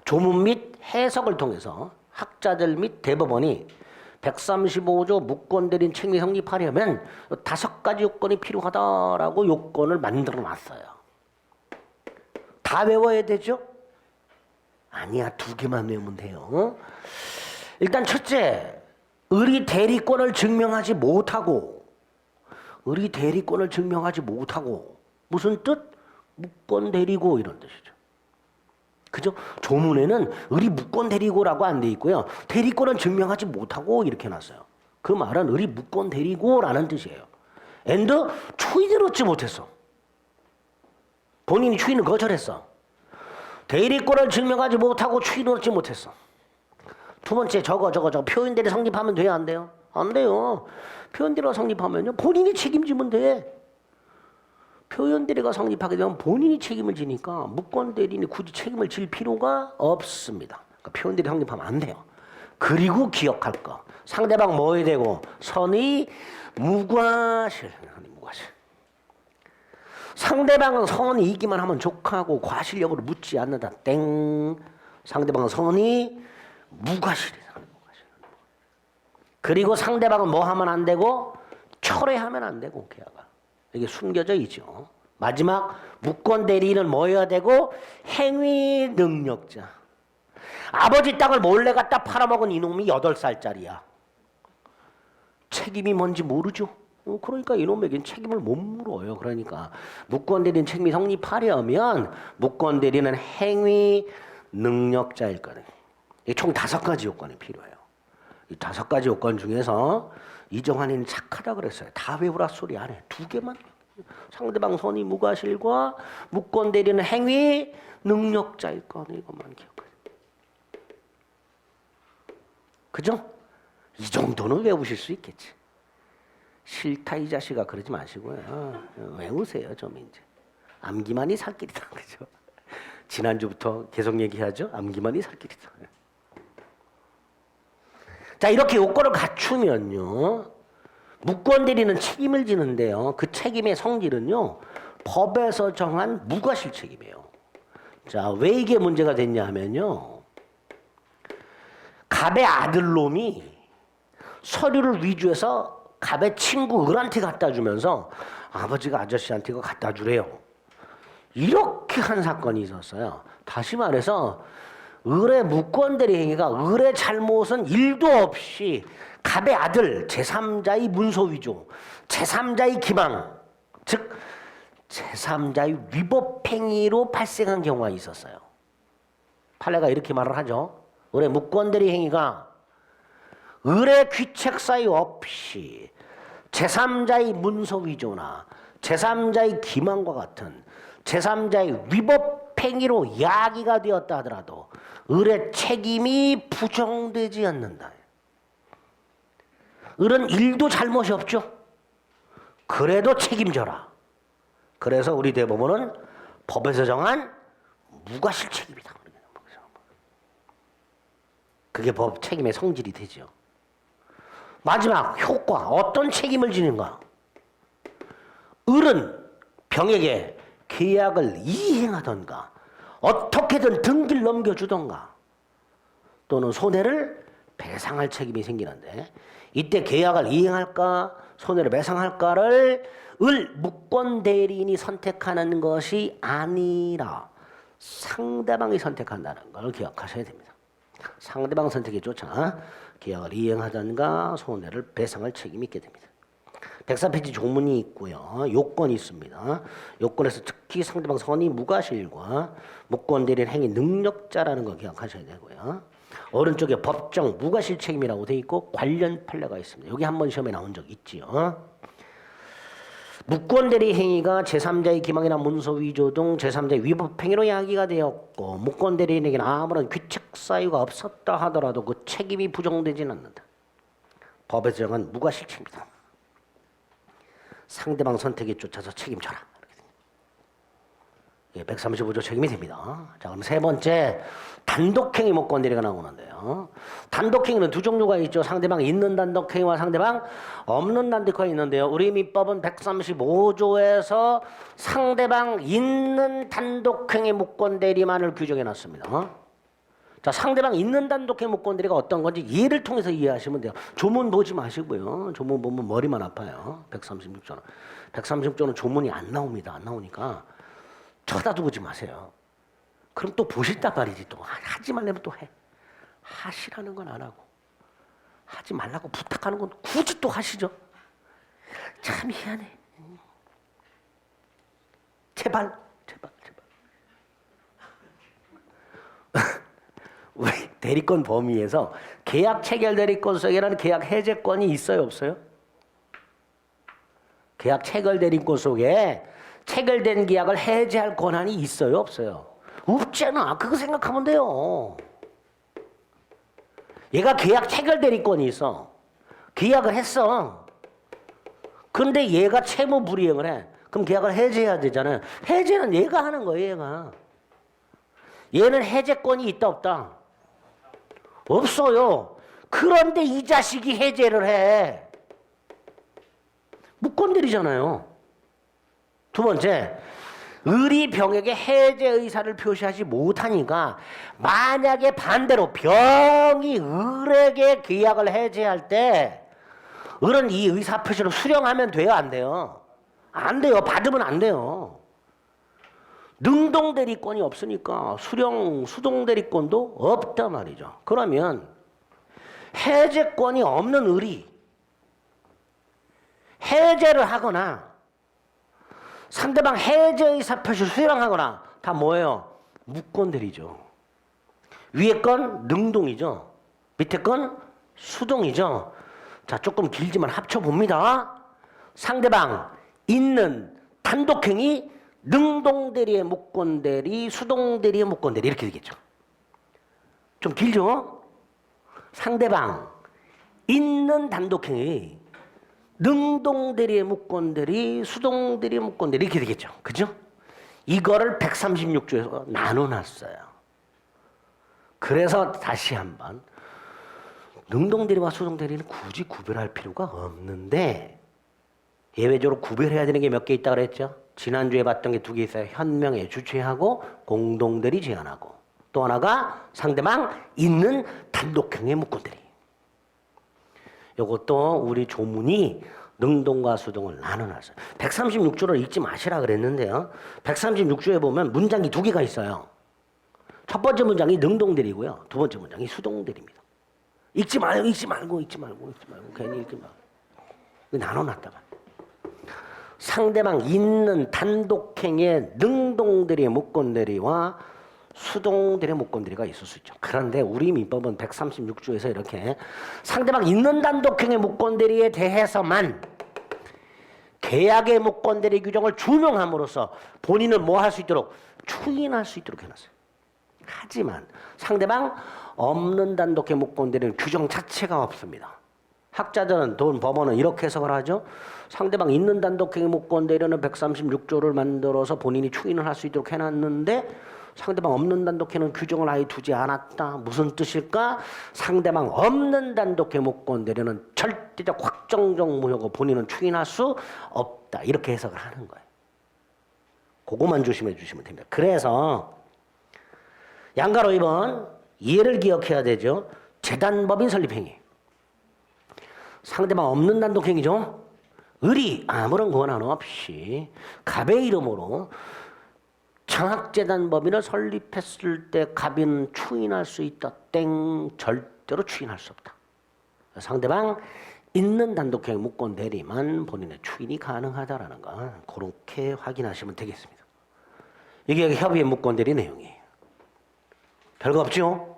조문 및 해석을 통해서 학자들 및 대법원이 135조 무권대리인 책임이 성립하려면 5가지 요건이 필요하다라고 요건을 만들어 놨어요. 다 외워야 되죠? 아니야, 2개만 외우면 돼요. 일단 첫째, 의리 대리권을 증명하지 못하고, 의리 대리권을 증명하지 못하고 무슨 뜻? 무권 대리고 이런 뜻이죠. 그죠? 조문에는 의리 무권 대리고라고 안 돼 있고요. 대리권은 증명하지 못하고 이렇게 놨어요. 그 말은 의리 무권 대리고라는 뜻이에요. 앤더 추인을 얻지 못했어. 본인이 추인을 거절했어. 대리권을 증명하지 못하고 추인을 얻지 못했어. 두 번째 저거 표현대리 성립하면 돼요 안 돼요? 안 돼요. 표현대리가 성립하면요 본인이 책임지면 돼. 표현대리가 성립하게 되면 본인이 책임을 지니까 무권대리인이 굳이 책임을 질 필요가 없습니다. 그러니까 표현대리 성립하면 안 돼요. 그리고 기억할 거. 상대방 뭐 해야 되고? 선의 무과실. 상대방은 선이 이기만 하면 족하고 과실 여부를 묻지 않는다. 땡. 상대방 선이 무과실이다. 그리고 상대방은 뭐 하면 안 되고 철회하면 안 되고 계약을. 이게 숨겨져 있죠. 마지막 무권 대리인은 뭐여야 되고 행위 능력자. 아버지 땅을 몰래 갖다 팔아먹은 이놈이 8살짜리야. 책임이 뭔지 모르죠. 그러니까 이놈에겐 책임을 못 물어요. 그러니까 무권 대리인 책임이 성립하려면 무권 대리인은 행위 능력자일 거예요. 총 5가지 요건이 필요해요. 이 5가지 요건 중에서 이정환이는 착하다 그랬어요. 다 외우라 소리 안 해. 2개만. 상대방 선의 무과실과 무권 대리는 행위 능력자일 거. 이것만 기억하세요. 그죠? 이 정도는 외우실 수 있겠지. 싫다 이 자식아 그러지 마시고요. 외우세요 좀 이제. 암기만이 살 길이다. 그죠? 지난주부터 계속 얘기하죠. 암기만이 살 길이다. 자 이렇게 요건을 갖추면요. 무권 대리는 책임을 지는데요. 그 책임의 성질은요. 법에서 정한 무과실 책임이에요. 자 왜 이게 문제가 됐냐 하면요. 갑의 아들놈이 서류를 위조해서 갑의 친구 을한테 갖다 주면서 아버지가 아저씨한테 이거 갖다 주래요. 이렇게 한 사건이 있었어요. 다시 말해서 을의 무권대리 행위가 을의 잘못은 1도 없이 갑의 아들 제3자의 문서 위조, 제3자의 기망, 즉 제3자의 위법 행위로 발생한 경우가 있었어요. 판례가 이렇게 말을 하죠. 을의 무권대리 행위가 을의 귀책 사유 없이 제3자의 문서 위조나 제3자의 기망과 같은 제3자의 위법 행위로 야기가 되었다 하더라도 을의 책임이 부정되지 않는다. 을은 1도 잘못이 없죠. 그래도 책임져라. 그래서 우리 대법원은 법에서 정한 무과실 책임이다. 그게 법 책임의 성질이 되죠. 마지막 효과 어떤 책임을 지는가? 을은 병에게 계약을 이행하던가 어떻게든 등기를 넘겨주던가 또는 손해를 배상할 책임이 생기는데 이때 계약을 이행할까 손해를 배상할까를 을 무권 대리인이 선택하는 것이 아니라 상대방이 선택한다는 걸 기억하셔야 됩니다. 상대방 선택에 쫓아 계약을 이행하든가 손해를 배상할 책임이 있게 됩니다. 104페이지 조문이 있고요. 요건이 있습니다. 요건에서 특히 상대방 선의 무과실과 무권 대리인 행위 능력자라는 거 기억하셔야 되고요. 오른쪽에 법정 무과실 책임이라고 되어 있고 관련 판례가 있습니다. 여기 한번 시험에 나온 적 있지요. 무권 대리 행위가 제3자의 기망이나 문서 위조 등 제3자의 위법 행위로 야기가 되었고 무권 대리인에게는 아무런 귀책 사유가 없었다 하더라도 그 책임이 부정되지는 않는다. 법에서 정한 무과실 책임이다. 상대방 선택에 쫓아서 책임져라. 135조 책임이 됩니다. 자, 그럼 세 번째 단독행위 무권 대리가 나오는데요. 단독행위는 두 종류가 있죠. 상대방 있는 단독행위와 상대방 없는 단독행위가 있는데요. 우리 민법은 135조에서 상대방 있는 단독행위 무권 대리만을 규정해 놨습니다. 자, 상대방 있는 단독행위 무권 대리가 어떤 건지 예를 통해서 이해하시면 돼요. 조문 보지 마시고요. 조문 보면 머리만 아파요. 136조는. 136조는 조문이 안 나옵니다. 안 나오니까 쳐다보지 마세요. 그럼 또 보실단 말이지. 또 하지 말려면 또 해. 하시라는 건 안 하고 하지 말라고 부탁하는 건 굳이 또 하시죠. 참 희한해. 제발. 우리 대리권 범위에서 계약 체결 대리권 속에는 계약 해제권이 있어요, 없어요? 계약 체결 대리권 속에 체결된 계약을 해제할 권한이 있어요, 없어요? 없잖아. 그거 생각하면 돼요. 얘가 계약 체결 대리권이 있어. 계약을 했어. 근데 얘가 채무 불이행을 해. 그럼 계약을 해제해야 되잖아요. 해제는 얘가 하는 거예요, 얘가. 얘는 해제권이 있다, 없다? 없어요. 그런데 이 자식이 해제를 해. 무권들이잖아요. 두 번째, 을이 병에게 해제 의사를 표시하지 못하니까 만약에 반대로 병이 을에게 계약을 해제할 때 을은 이 의사 표시를 수령하면 돼요, 안 돼요? 안 돼요. 받으면 안 돼요. 능동대리권이 없으니까 수동대리권도 없단 말이죠. 그러면 해제권이 없는 을이 해제를 하거나 상대방 해제 의사 표시를 수령하거나 다 뭐예요? 무권대리죠. 위에 건 능동이죠. 밑에 건 수동이죠. 자, 조금 길지만 합쳐봅니다. 상대방 있는 단독행위 능동대리의 무권대리, 수동대리의 무권대리 이렇게 되겠죠. 좀 길죠? 상대방 있는 단독행위 능동대리의 무권대리, 수동대리의 무권대리 이렇게 되겠죠. 그죠? 이거를 136조에서 나눠놨어요. 그래서 다시 한번 능동대리와 수동대리는 굳이 구별할 필요가 없는데 예외적으로 구별해야 되는 게 몇 개 있다고 그랬죠? 지난주에 봤던 게 두 개 있어요. 현명의 주체하고 공동대리 제한하고 또 하나가 상대방 있는 단독형의 무권대리. 이것도 우리 조문이 능동과 수동을 나눠놨어요. 136조를 읽지 마시라 그랬는데요. 136조에 보면 문장이 두 개가 있어요. 첫 번째 문장이 능동대리고요. 두 번째 문장이 수동대리입니다. 읽지 말고 괜히 읽지 말고 나눠놨다가 상대방 있는 단독행의 능동대리의 무권대리와 수동대리의 무권대리가 있을 수 있죠. 그런데 우리 민법은 136조에서 이렇게 상대방 있는 단독행의 무권대리에 대해서만 계약의 무권대리 규정을 준용함으로써 본인은 뭐 할 수 있도록 추인할 수 있도록 해놨어요. 하지만 상대방 없는 단독의 무권대리는 규정 자체가 없습니다. 학자들은 법원은 이렇게 해석을 하죠. 상대방 있는 단독행위 무권대리는 136조를 만들어서 본인이 추인을 할 수 있도록 해놨는데 상대방 없는 단독행위는 규정을 아예 두지 않았다. 무슨 뜻일까? 상대방 없는 단독행위 무권대리는 절대적 확정적 무효고 본인은 추인할 수 없다. 이렇게 해석을 하는 거예요. 그거만 조심해 주시면 됩니다. 그래서 양가로 2번 이해를 기억해야 되죠. 재단법인 설립행위. 상대방 없는 단독행위죠. 을이 아무런 권한 없이 갑의 이름으로 장학재단법인을 설립했을 때 갑은 추인할 수 있다. 땡. 절대로 추인할 수 없다. 상대방 있는 단독행위 무권 대리만 본인의 추인이 가능하다라는 거 그렇게 확인하시면 되겠습니다. 이게 협의의 무권 대리 내용이에요. 별거 없죠?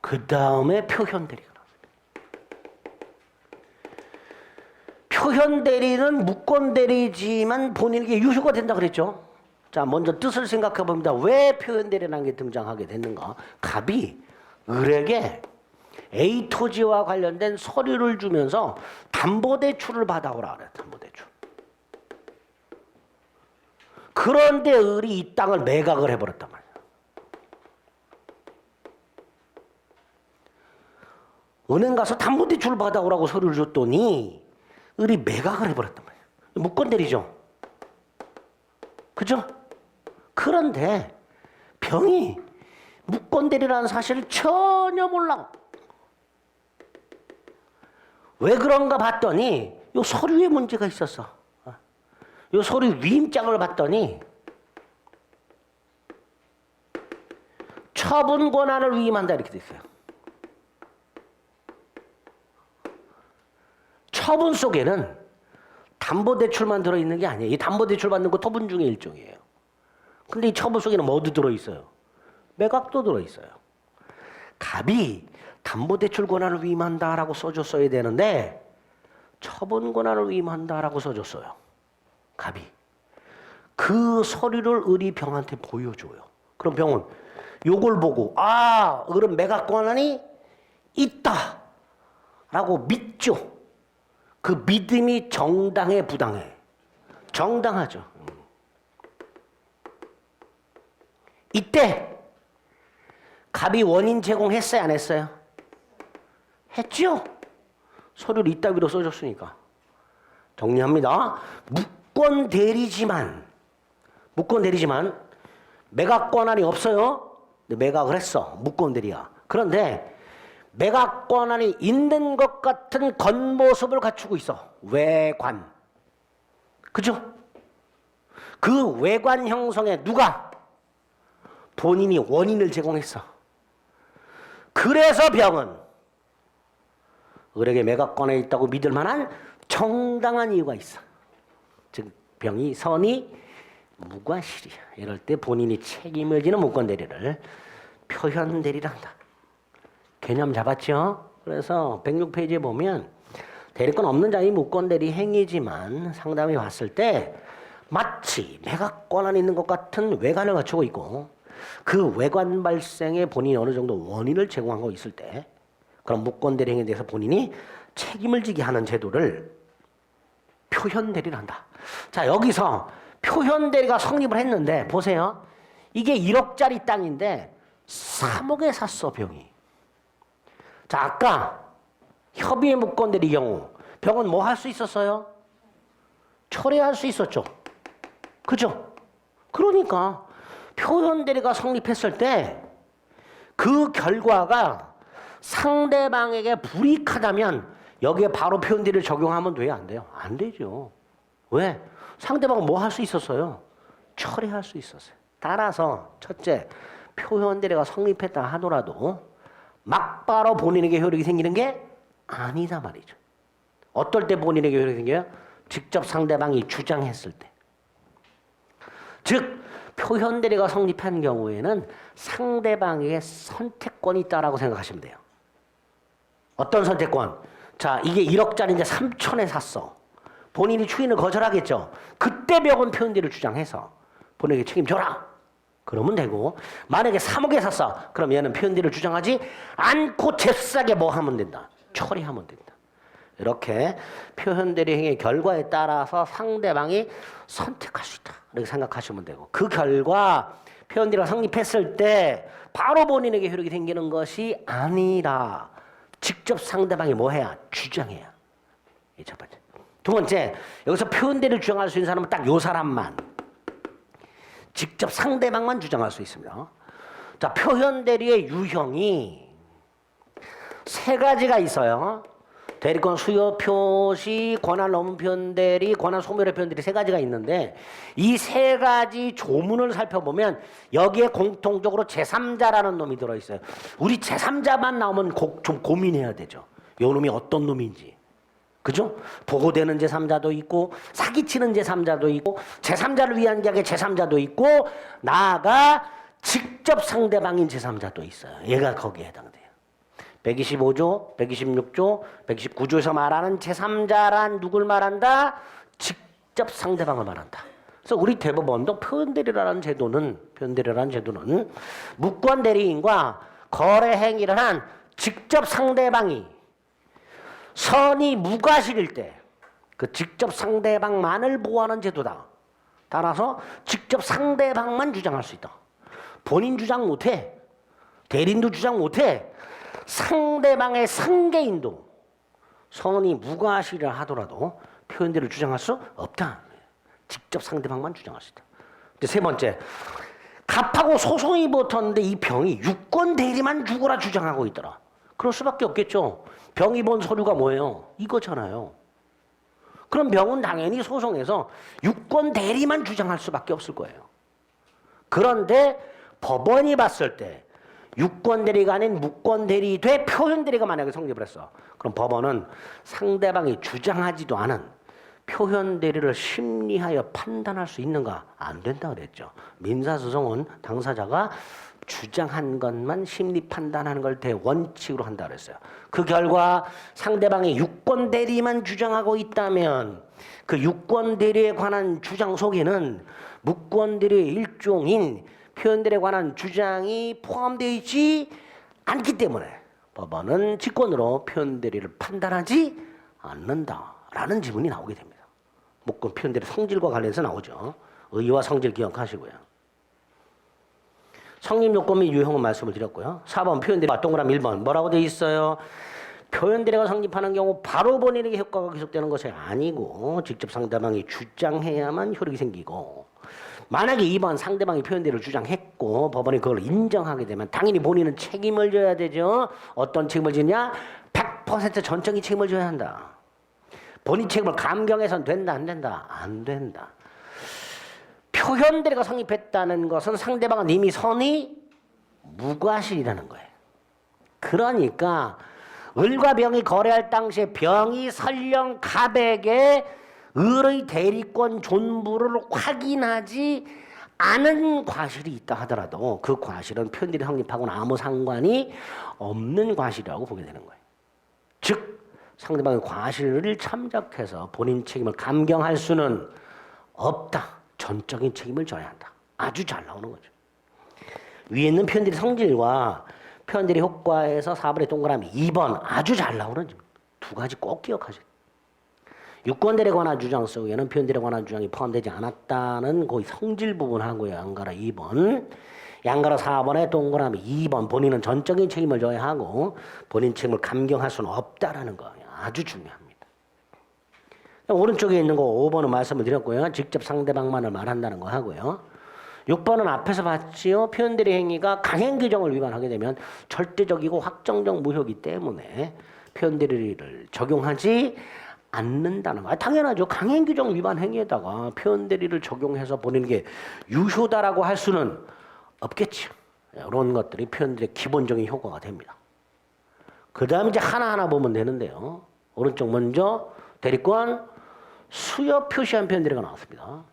그 다음에 표현 대리가 표현 대리는 무권 대리지만 본인에게 유효가 된다 그랬죠. 자, 먼저 뜻을 생각해 봅니다. 왜 표현 대리라는 게 등장하게 됐는가? 갑이 을에게 A 토지와 관련된 서류를 주면서 담보대출을 받아오라 그래. 담보대출. 그런데 을이 이 땅을 매각을 해버렸단 말이야. 은행 가서 담보대출 받아오라고 서류를 줬더니 을이 매각을 해버렸단 말이야. 무권대리죠. 그죠? 그런데 병이 무권대리라는 사실을 전혀 몰라. 왜 그런가 봤더니 요 서류에 문제가 있었어. 요 서류 위임장을 봤더니 처분 권한을 위임한다 이렇게 돼 있어요. 처분 속에는 담보대출만 들어있는 게 아니에요. 이 담보대출 받는 거 토분 중에 일종이에요. 근데 이 처분 속에는 뭐도 들어있어요? 매각도 들어있어요. 갑이 담보대출 권한을 위임한다라고 써줬어야 되는데 처분 권한을 위임한다라고 써줬어요. 갑이. 그 서류를 을이 병한테 보여줘요. 그럼 병은 요걸 보고 아, 을은 매각 권한이 있다 라고 믿죠. 그 믿음이 정당해 부당해? 정당하죠. 이때 갑이 원인 제공했어요 안 했어요? 했죠. 서류를 이따위로 써줬으니까. 정리합니다. 무권 대리지만 무권 대리지만 매각 권한이 없어요. 근데 매각을 했어. 무권 대리야. 그런데 매각 권한이 있는 것 같은 겉모습을 갖추고 있어. 외관. 그죠? 그 외관 형성에 누가? 본인이 원인을 제공했어. 그래서 병은 을에게 매각권에 있다고 믿을 만한 정당한 이유가 있어. 즉 병이 선이 무과실이야. 이럴 때 본인이 책임을 지는 무권대리를 표현대리라 한다. 개념 잡았죠? 그래서 106페이지에 보면 대리권 없는 자의 무권대리 행위지만 상담이 왔을 때 마치 매각권한 있는 것 같은 외관을 갖추고 있고 그 외관 발생에 본인이 어느 정도 원인을 제공하고 있을 때 그런 무권대리 행위에 대해서 본인이 책임을 지게 하는 제도를 표현대리를 한다. 자, 여기서 표현대리가 성립을 했는데 보세요. 이게 1억짜리 땅인데 3억에 샀어, 병이. 자, 아까 협의의 무권대리 경우 병은 뭐 할 수 있었어요? 철회할 수 있었죠. 그죠? 그러니까 표현대리가 성립했을 때 그 결과가 상대방에게 불이익하다면 여기에 바로 표현대리를 적용하면 돼요? 안 돼요? 안 되죠. 왜? 상대방은 뭐 할 수 있었어요? 철회할 수 있었어요. 따라서 첫째, 표현대리가 성립했다 하더라도 막바로 본인에게 효력이 생기는 게 아니다 말이죠. 어떨 때 본인에게 효력이 생겨요? 직접 상대방이 주장했을 때. 즉 표현대리가 성립한 경우에는 상대방에게 선택권이 있다라고 생각하시면 돼요. 어떤 선택권? 자, 이게 1억짜리인데 3천에 샀어. 본인이 추인을 거절하겠죠. 그때 병은 표현대리를 주장해서 본인에게 책임져라. 그러면 되고 만약에 3억에 샀어. 그럼 얘는 표현대리를 주장하지 않고 잽싸게 뭐 하면 된다. 처리하면 된다. 이렇게 표현대리 행위의 결과에 따라서 상대방이 선택할 수 있다. 이렇게 생각하시면 되고 그 결과 표현대리가 성립했을 때 바로 본인에게 효력이 생기는 것이 아니라 직접 상대방이 뭐 해야? 주장해야. 이 첫 번째. 두 번째, 여기서 표현대리를 주장할 수 있는 사람은 딱 요 사람만. 직접 상대방만 주장할 수 있습니다. 자, 표현대리의 유형이 세 가지가 있어요. 대리권 수요 표시, 권한 넘은 표현대리, 권한 소멸의 표현대리 세 가지가 있는데 이 세 가지 조문을 살펴보면 여기에 공통적으로 제3자라는 놈이 들어있어요. 우리 제3자만 나오면 좀 고민해야 되죠. 요 놈이 어떤 놈인지. 그죠? 보호되는 제3자도 있고 사기치는 제3자도 있고 제3자를 위한 계약의 제3자도 있고 나아가 직접 상대방인 제3자도 있어요. 얘가 거기에 해당돼요. 125조, 126조, 129조에서 말하는 제3자란 누굴 말한다? 직접 상대방을 말한다. 그래서 우리 대법원도 표현대리라는 제도는 무권대리인과 거래 행위를 한 직접 상대방이 선이 무과실일 때 그 직접 상대방만을 보호하는 제도다. 따라서 직접 상대방만 주장할 수 있다. 본인 주장 못해. 대리인도 주장 못해. 상대방의 상계인도 선이 무과실이라 하더라도 표현대리를 주장할 수 없다. 직접 상대방만 주장할 수 있다. 세 번째, 갑하고 소송이 붙었는데 이 병이 유권 대리만 죽어라 주장하고 있더라. 그럴 수밖에 없겠죠. 병이 본 서류가 뭐예요? 이거잖아요. 그럼 병은 당연히 소송에서 유권 대리만 주장할 수밖에 없을 거예요. 그런데 법원이 봤을 때 유권 대리가 아닌 무권 대리 돼 표현 대리가 만약에 성립을 했어. 그럼 법원은 상대방이 주장하지도 않은 표현 대리를 심리하여 판단할 수 있는가? 안 된다 그랬죠. 민사소송은 당사자가 주장한 것만 심리 판단하는 걸 대원칙으로 한다 그랬어요. 그 결과 상대방이 유권 대리만 주장하고 있다면 그 유권 대리에 관한 주장 속에는 무권 대리의 일종인 표현 대리에 관한 주장이 포함되어 있지 않기 때문에 법원은 직권으로 표현 대리를 판단하지 않는다라는 지문이 나오게 됩니다. 무권 표현 대리 성질과 관련해서 나오죠. 의의와 성질 기억하시고요. 성립 요건 및 유형은 말씀을 드렸고요. 4번 표현대리 동그라미 1번 뭐라고 되어 있어요? 표현대리가 성립하는 경우 바로 본인에게 효과가 계속되는 것이 아니고 직접 상대방이 주장해야만 효력이 생기고 만약에 2번 상대방이 표현대로 주장했고 법원이 그걸 인정하게 되면 당연히 본인은 책임을 져야 되죠. 어떤 책임을 지냐? 100% 전적인 책임을 져야 한다. 본인 책임을 감경해서는 된다, 안 된다? 안 된다. 표현대로가 성립했다는 것은 상대방은 이미 선이 무과실이라는 거예요. 그러니까 을과 병이 거래할 당시에 병이 설령 갑에게 을의 대리권 존부를 확인하지 않은 과실이 있다 하더라도 그 과실은 표현대리 성립하고는 아무 상관이 없는 과실이라고 보게 되는 거예요. 즉 상대방의 과실을 참작해서 본인 책임을 감경할 수는 없다. 전적인 책임을 져야 한다. 아주 잘 나오는 거죠. 위에 있는 표현대리 성질과 표현대리 효과에서 4번의 동그라미 2번 아주 잘 나오는 두 가지 꼭 기억하세요. 유권대리에 관한 주장 속에는 표현대리에 관한 주장이 포함되지 않았다는 그 성질 부분하고요. 양가로 2번. 양가로 4번의 동그라미 2번. 본인은 전적인 책임을 져야 하고 본인 책임을 감경할 수는 없다라는 거 아주 중요합니다. 오른쪽에 있는 거 5번은 말씀을 드렸고요. 직접 상대방만을 말한다는 거 하고요. 6번은 앞에서 봤지요. 표현대리 행위가 강행 규정을 위반하게 되면 절대적이고 확정적 무효이기 때문에 표현대리를 적용하지 않는다는 거. 당연하죠. 강행 규정 위반 행위에다가 표현대리를 적용해서 본인에게 유효다라고 할 수는 없겠죠. 이런 것들이 표현대리의 기본적인 효과가 됩니다. 그 다음 이제 하나하나 보면 되는데요. 오른쪽 먼저 대리권 수여 표시한 표현대리가 나왔습니다.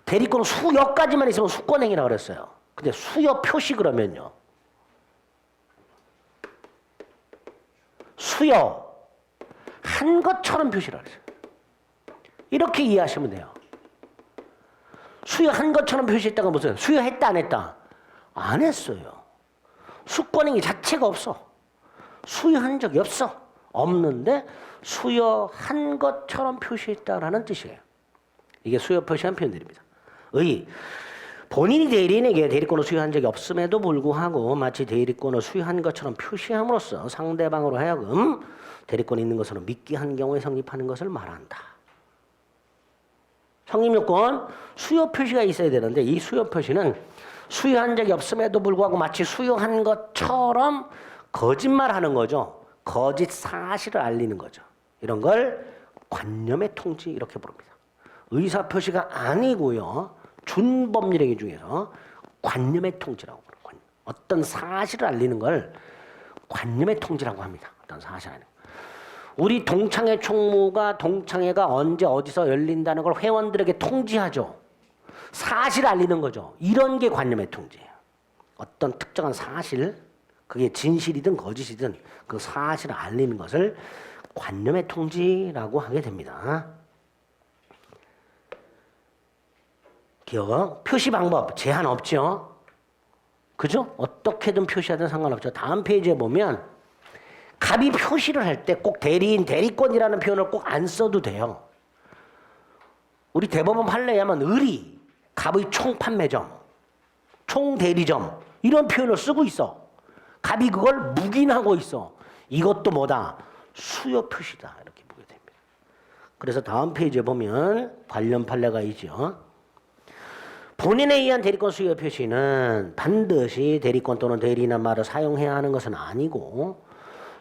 대리권 수여까지만 있으면 수권행위라고 그랬어요. 근데 수여 표시 그러면요. 수여 한 것처럼 표시를 했어요. 이렇게 이해하시면 돼요. 수여한 것처럼 표시했다가 무슨 수여했다 안 했다? 안 했어요. 수권행위 자체가 없어. 수여한 적이 없어. 없는데 수여한 것처럼 표시했다라는 뜻이에요. 이게 수여 표시한 표현들입니다. 본인이 대리인에게 대리권을 수여한 적이 없음에도 불구하고 마치 대리권을 수여한 것처럼 표시함으로써 상대방으로 하여금 대리권이 있는 것으로 믿게 한 경우에 성립하는 것을 말한다. 성립요건 수여 표시가 있어야 되는데 이 수여 표시는 수여한 적이 없음에도 불구하고 마치 수여한 것처럼 거짓말하는 거죠. 거짓 사실을 알리는 거죠. 이런 걸 관념의 통지 이렇게 부릅니다. 의사 표시가 아니고요. 준법률행위 중에서 관념의 통지라고 부르는 거예요. 어떤 사실을 알리는 걸 관념의 통지라고 합니다. 어떤 사실을 알리는 거. 우리 동창회 총무가 동창회가 언제 어디서 열린다는 걸 회원들에게 통지하죠. 사실을 알리는 거죠. 이런 게 관념의 통지예요. 어떤 특정한 사실, 그게 진실이든 거짓이든 그 사실을 알리는 것을 관념의 통지라고 하게 됩니다. 기억, 표시 방법 제한 없죠. 그죠? 어떻게든 표시하든 상관없죠. 다음 페이지에 보면 갑이 표시를 할 때 꼭 대리인, 대리권이라는 표현을 꼭 안 써도 돼요. 우리 대법원 판례에 하면 을이 갑의 총판매점, 총대리점 이런 표현을 쓰고 있어. 갑이 그걸 묵인하고 있어. 이것도 뭐다? 수여 표시다. 이렇게 보게 됩니다. 그래서 다음 페이지에 보면 관련 판례가 있죠. 본인에 의한 대리권 수여 표시는 반드시 대리권 또는 대리인의 말을 사용해야 하는 것은 아니고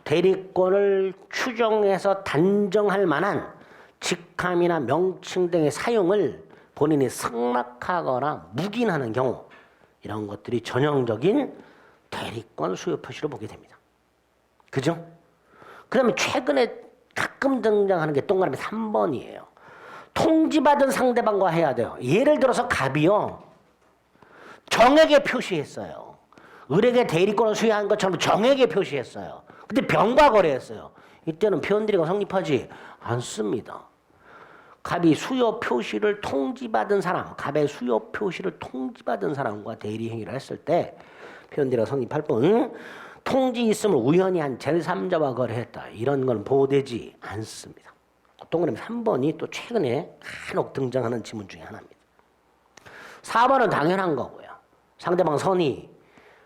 대리권을 추정해서 단정할 만한 직함이나 명칭 등의 사용을 본인이 승낙하거나 묵인하는 경우 이런 것들이 전형적인 대리권 수여 표시로 보게 됩니다. 그죠? 그 다음에 최근에 가끔 등장하는 게 동그라미 3번이에요. 통지받은 상대방과 해야 돼요. 예를 들어서 갑이요. 정에게 표시했어요. 을에게 대리권을 수여한 것처럼 정에게 표시했어요. 근데 병과 거래했어요. 이때는 표현대리가 성립하지 않습니다. 갑이 수여 표시를 통지받은 사람, 갑의 수여 표시를 통지받은 사람과 대리 행위를 했을 때 표현대리가 성립할 뿐 통지 있음을 우연히 한 제3자와 거래했다. 이런 건 보호되지 않습니다. 동그라미 3번이 또 최근에 간혹 등장하는 지문 중에 하나입니다. 4번은 당연한 거고요. 상대방 선이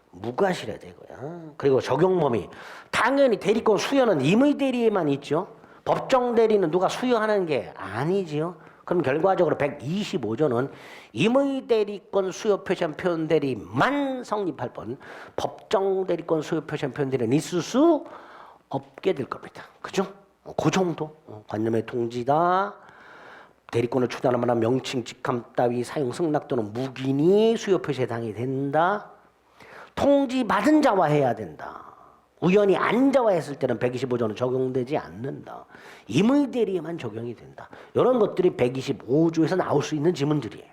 무과실해야 되고요. 그리고 적용 범위. 당연히 대리권 수여는 임의 대리에만 있죠. 법정 대리는 누가 수여하는 게 아니지요. 그럼 결과적으로 125조는 임의대리권 수요 표시한 표현대리만 성립할 뿐 법정 대리권 수요 표시한 표현대리는 있을 수 없게 될 겁니다. 그죠? 그 정도 관념의 통지다. 대리권을 추단할 만한 명칭, 직함 따위 사용 승낙 또는 묵인이 수요 표시에 해당이 된다. 통지받은 자와 해야 된다. 우연히 안 자와 했을 때는 125조는 적용되지 않는다. 임의대리에만 적용이 된다. 이런 것들이 125조에서 나올 수 있는 지문들이에요.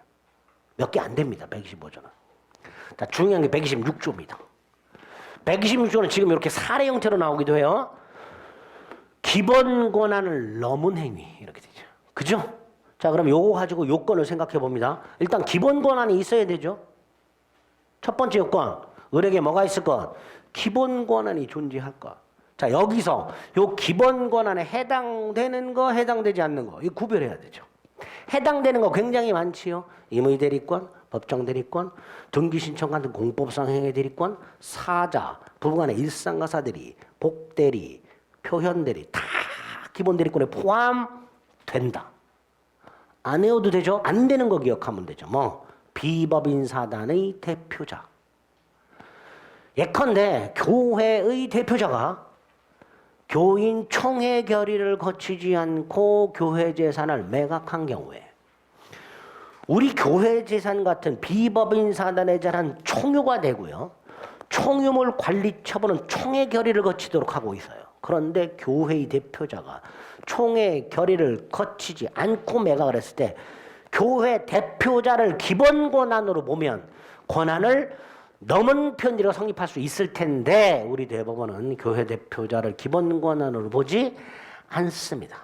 몇 개 안 됩니다. 125조는. 자, 중요한 게 126조입니다. 126조는 지금 이렇게 사례 형태로 나오기도 해요. 기본 권한을 넘은 행위 이렇게 되죠. 그죠? 자, 그럼 요거 가지고 요건을 생각해 봅니다. 일단 기본 권한이 있어야 되죠. 첫 번째 요건, 을에게 뭐가 있을 것? 기본 권한이 존재할 것. 자, 여기서 요 기본 권한에 해당되는 거, 해당되지 않는 거, 이 구별해야 되죠. 해당되는 거 굉장히 많지요. 임의대리권, 법정대리권, 등기신청 같은 공법상 행위대리권, 사자, 부부간의 일상가사대리, 복대리, 표현대리 다 기본대리권에 포함된다. 안 외워도 되죠? 안 되는 거 기억하면 되죠. 뭐 비법인사단의 대표자. 예컨대 교회의 대표자가 교인 총회 결의를 거치지 않고 교회 재산을 매각한 경우에 우리 교회 재산 같은 비법인사단의 재산 총유가 되고요. 총유물 관리 처분은 총회 결의를 거치도록 하고 있어요. 그런데 교회의 대표자가 총회 결의를 거치지 않고 매각을 했을 때 교회 대표자를 기본 권한으로 보면 권한을 넘은 표현대리가 성립할 수 있을 텐데 우리 대법원은 교회 대표자를 기본 권한으로 보지 않습니다.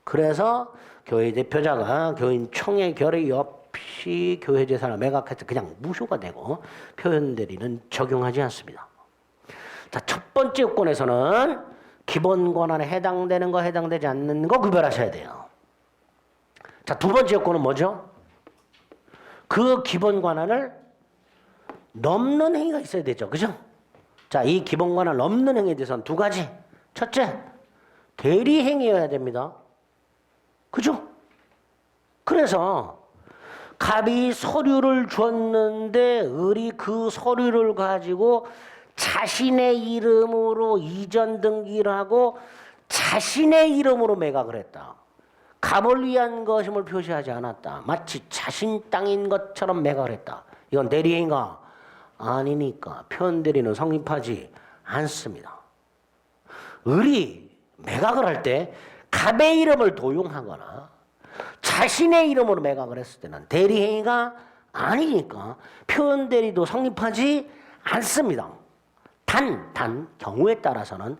그래서 교회 대표자가 교인 총회 결의 없이 교회 재산을 매각해서 그냥 무효가 되고 표현대리는 적용하지 않습니다. 자, 첫 번째 요건에서는 기본 권한에 해당되는 거, 해당되지 않는 거 구별하셔야 돼요. 자, 두 번째 요건은 뭐죠? 그 기본 권한을 넘는 행위가 있어야 되죠. 그죠? 자, 이 기본 권한을 넘는 행위에 대해서는 두 가지. 첫째, 대리 행위여야 됩니다. 그죠? 그래서 갑이 서류를 줬는데 을이 그 서류를 가지고 자신의 이름으로 이전 등기를 하고 자신의 이름으로 매각을 했다. 갑을 위한 것임을 표시하지 않았다. 마치 자신 땅인 것처럼 매각을 했다. 이건 대리행위가 아니니까 표현대리는 성립하지 않습니다. 을이 매각을 할 때 갑의 이름을 도용하거나 자신의 이름으로 매각을 했을 때는 대리행위가 아니니까 표현대리도 성립하지 않습니다. 단 경우에 따라서는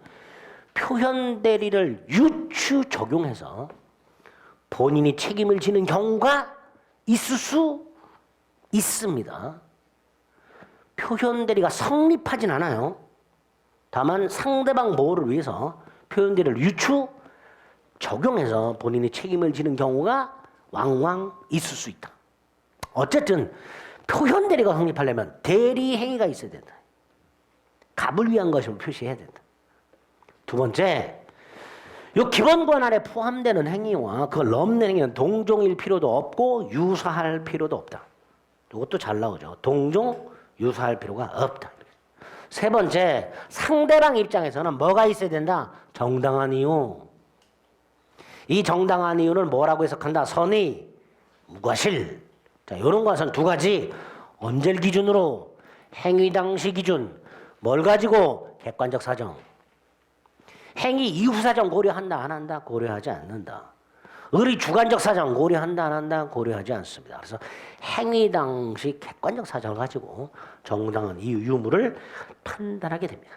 표현대리를 유추 적용해서 본인이 책임을 지는 경우가 있을 수 있습니다. 표현대리가 성립하진 않아요. 다만 상대방 보호를 위해서 표현대리를 유추 적용해서 본인이 책임을 지는 경우가 왕왕 있을 수 있다. 어쨌든 표현대리가 성립하려면 대리행위가 있어야 된다. 갑을 위한 것임을 표시해야 된다. 두 번째, 이 기본 권한에 포함되는 행위와 그걸 넘는 행위는 동종일 필요도 없고 유사할 필요도 없다. 이것도 잘 나오죠. 동종, 유사할 필요가 없다. 세 번째, 상대방 입장에서는 뭐가 있어야 된다? 정당한 이유. 이 정당한 이유는 뭐라고 해석한다? 선의, 무과실. 자, 이런 것은 두 가지. 언제를 기준으로? 행위 당시 기준. 뭘 가지고? 객관적 사정. 행위 이후 사정 고려한다 안 한다? 고려하지 않는다. 을의 주관적 사정 고려한다 안 한다? 고려하지 않습니다. 그래서 행위 당시 객관적 사정을 가지고 정당한 이유 유무를 판단하게 됩니다.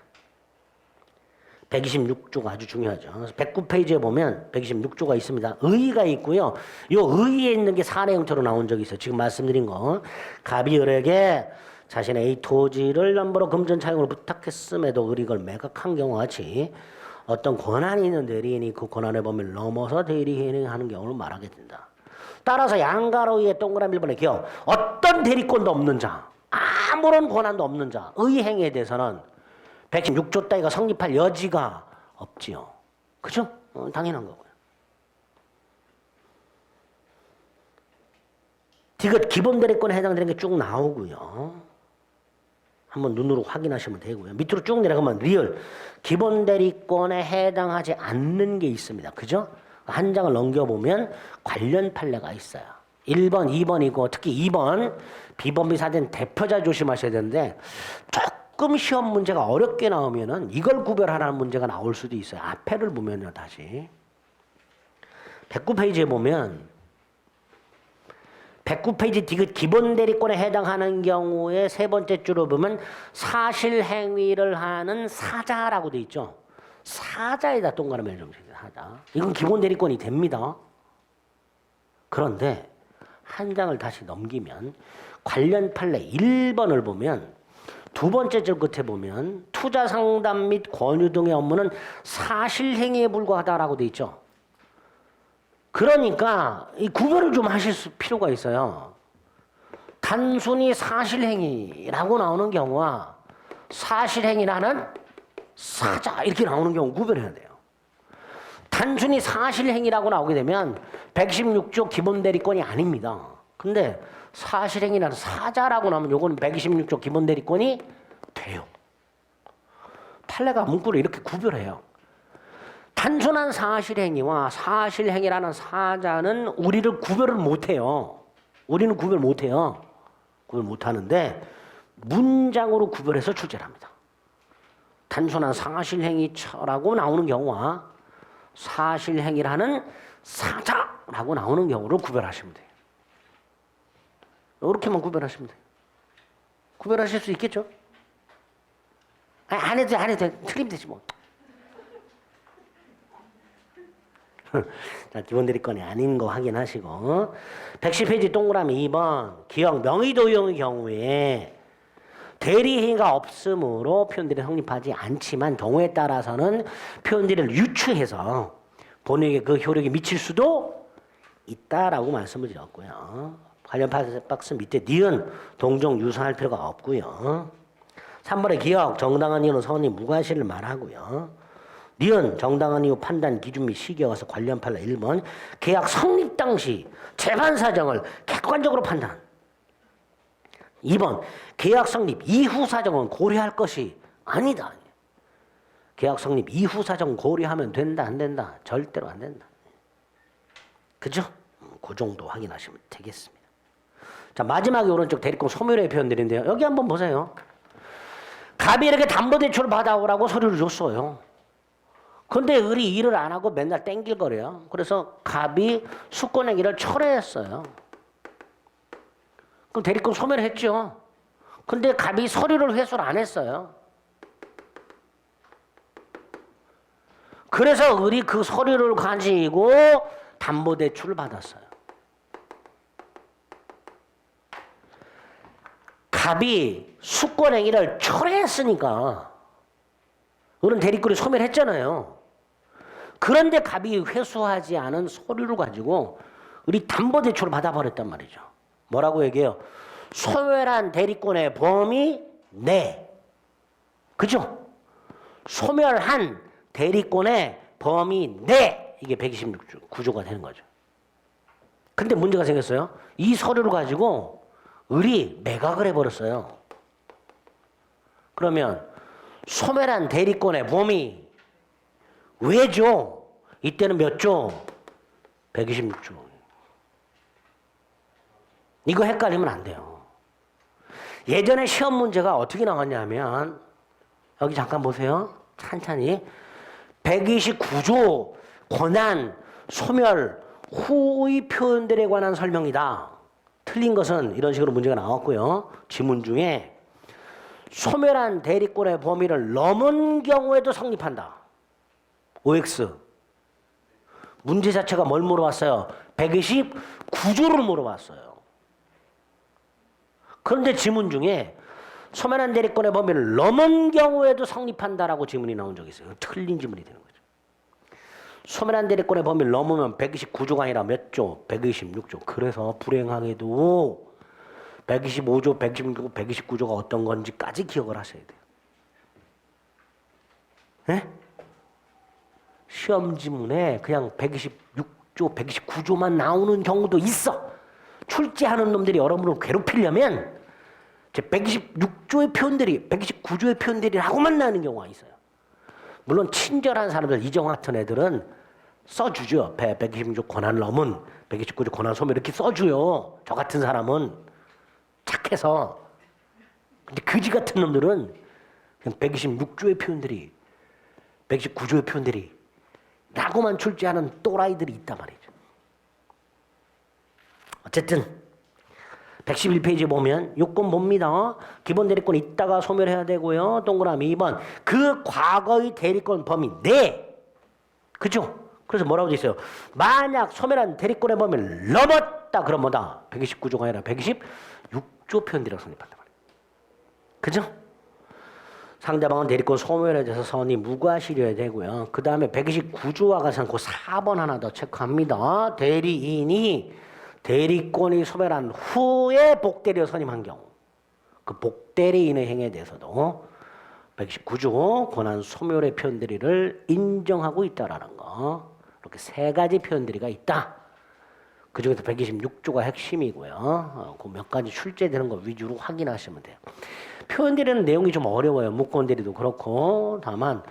126조가 아주 중요하죠. 109페이지에 보면 126조가 있습니다. 의의가 있고요. 이 의의에 있는 게 사례 형태로 나온 적이 있어요. 지금 말씀드린 거. 갑이 을에게 자신의 이 토지를 남부로 금전 차용을 부탁했음에도 을이 그걸 매각한 경우와 같이 어떤 권한이 있는 대리인이 그 권한의 범위를 넘어서 대리행위하는 경우를 말하게 된다. 따라서 양가로의 동그라미 1번의 기업, 어떤 대리권도 없는 자, 아무런 권한도 없는 자, 의 행위에 대해서는 116조 따위가 성립할 여지가 없지요. 그죠? 당연한 거고요. 디귿 기본 대리권에 해당되는 게 쭉 나오고요. 한번 눈으로 확인하시면 되고요. 밑으로 쭉 내려가면 리을 기본 대리권에 해당하지 않는 게 있습니다. 그죠? 한 장을 넘겨보면 관련 판례가 있어요. 1번, 2번이고 특히 2번 비범위사된 대표자 조심하셔야 되는데 조금 시험 문제가 어렵게 나오면은 이걸 구별하라는 문제가 나올 수도 있어요. 앞에를 보면요. 다시 109페이지에 보면 109페이지 디귿 기본 대리권에 해당하는 경우에 세 번째 줄을 보면 사실 행위를 하는 사자라고 돼 있죠. 사자에다 동그라미를 좀 치세요. 사자. 이건 기본 대리권이 됩니다. 그런데 한 장을 다시 넘기면 관련 판례 1번을 보면 두 번째 줄 끝에 보면 투자 상담 및 권유 등의 업무는 사실 행위에 불과하다라고 돼 있죠. 그러니까 이 구별을 좀 하실 필요가 있어요. 단순히 사실행위라고 나오는 경우와 사실행위라는 사자 이렇게 나오는 경우 구별해야 돼요. 단순히 사실행위라고 나오게 되면 126조 기본대리권이 아닙니다. 근데 사실행위라는 사자라고 나오면 요거는 126조 기본대리권이 돼요. 판례가 문구를 이렇게 구별해요. 단순한 사실행위와 사실행위라는 사자는 우리를 구별을 못해요. 우리는 구별 못해요. 구별 못하는데 문장으로 구별해서 출제를 합니다. 단순한 사실행위라고 나오는 경우와 사실행위라는 사자라고 나오는 경우를 구별하시면 돼요. 이렇게만 구별하시면 돼요. 구별하실 수 있겠죠? 아니, 안 해도 돼. 틀리면 되지 뭐. 자, 기본 대리권이 아닌 거 확인하시고 110페이지 동그라미 2번 기억 명의도용의 경우에 대리행위가 없으므로 표현들이 성립하지 않지만 경우에 따라서는 표현들을 유추해서 본인에게 그 효력이 미칠 수도 있다라고 말씀을 드렸고요. 관련 박스 밑에 니은 동종 유사할 필요가 없고요. 3번의 기억 정당한 이유는 선의 무과실을 말하고요. 니은 정당한 이유 판단 기준 및 시기에 와서 관련 판례 1번 계약 성립 당시 재반 사정을 객관적으로 판단. 2번 계약 성립 이후 사정은 고려할 것이 아니다. 계약 성립 이후 사정 고려하면 된다 안 된다? 절대로 안 된다. 그죠? 그 정도 확인하시면 되겠습니다. 자, 마지막에 오른쪽 대리권 소멸의 표현들인데요. 여기 한번 보세요. 갑이 이렇게 담보대출을 받아오라고 서류를 줬어요. 근데 을이 일을 안 하고 맨날 땡길거려요. 그래서 갑이 수권행위를 철회했어요. 그럼 대리권 소멸했죠. 근데 갑이 서류를 회수를 안 했어요. 그래서 을이 그 서류를 가지고 담보대출을 받았어요. 갑이 수권행위를 철회했으니까 을은 대리권이 소멸했잖아요. 그런데 갑이 회수하지 않은 서류를 가지고 을이 담보대출을 받아버렸단 말이죠. 뭐라고 얘기해요? 소멸한 대리권의 범위 내. 그죠? 소멸한 대리권의 범위 내. 이게 126조 구조가 되는 거죠. 근데 문제가 생겼어요. 이 서류를 가지고 을이 매각을 해버렸어요. 그러면 소멸한 대리권의 범위 왜죠? 이때는 몇 조? 126조. 이거 헷갈리면 안 돼요. 예전에 시험 문제가 어떻게 나왔냐면 여기 잠깐 보세요. 찬찬히 129조 권한 소멸 후의 표현들에 관한 설명이다. 틀린 것은 이런 식으로 문제가 나왔고요. 지문 중에 소멸한 대리권의 범위를 넘은 경우에도 성립한다. OX. 문제 자체가 뭘 물어봤어요? 129조를 물어봤어요. 그런데 지문 중에 소멸한 대리권의 범위를 넘은 경우에도 성립한다라고 지문이 나온 적이 있어요. 틀린 지문이 되는 거죠. 소멸한 대리권의 범위를 넘으면 129조가 아니라 몇 조? 126조. 그래서 불행하게도 125조, 126조, 129조가 어떤 건지까지 기억을 하셔야 돼요. 네? 시험 지문에 그냥 126조, 129조만 나오는 경우도 있어. 출제하는 놈들이 여러분을 괴롭히려면 제 126조의 표현들이 129조의 표현들이라고만 나오는 경우가 있어요. 물론 친절한 사람들 이정 같은 애들은 써주죠. 126조 권한 넘은 129조 권한 소멸 이렇게 써줘요. 저 같은 사람은 착해서. 근데 거지 같은 놈들은 그냥 126조의 표현들이 129조의 표현들이 라고만 출제하는 또라이들이 있단 말이죠. 어쨌든 111페이지 보면 요건 봅니다. 기본 대리권 있다가 소멸해야 되고요. 동그라미 2번. 그 과거의 대리권 범위 네. 그죠? 그래서 뭐라고 돼 있어요? 만약 소멸한 대리권의 범위를 넘었다 그럼 뭐다? 129조가 아니라 126조 표현들이라고 성립한단 말이에요. 그죠? 상대방은 대리권 소멸에 대해서 선의 무과실효해야 되고요. 그 다음에 129조와 같이 그 4번 하나 더 체크합니다. 대리인이 대리권이 소멸한 후에 복대리로 선임한 경우 그 복대리인의 행위에 대해서도 119조 권한 소멸의 표현들이를 인정하고 있다라는 거. 이렇게 세 가지 표현들이가 있다. 그 중에서 126조가 핵심이고요. 그 몇 가지 출제되는 거 위주로 확인하시면 돼요. 표현들이는 내용이 좀 어려워요. 무권대리도 그렇고. 다만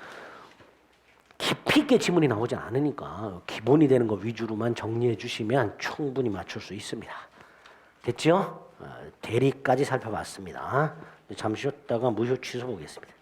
깊이 있게 지문이 나오지 않으니까 기본이 되는 거 위주로만 정리해 주시면 충분히 맞출 수 있습니다. 됐죠? 대리까지 살펴봤습니다. 잠시 쉬었다가 무효 취소 보겠습니다.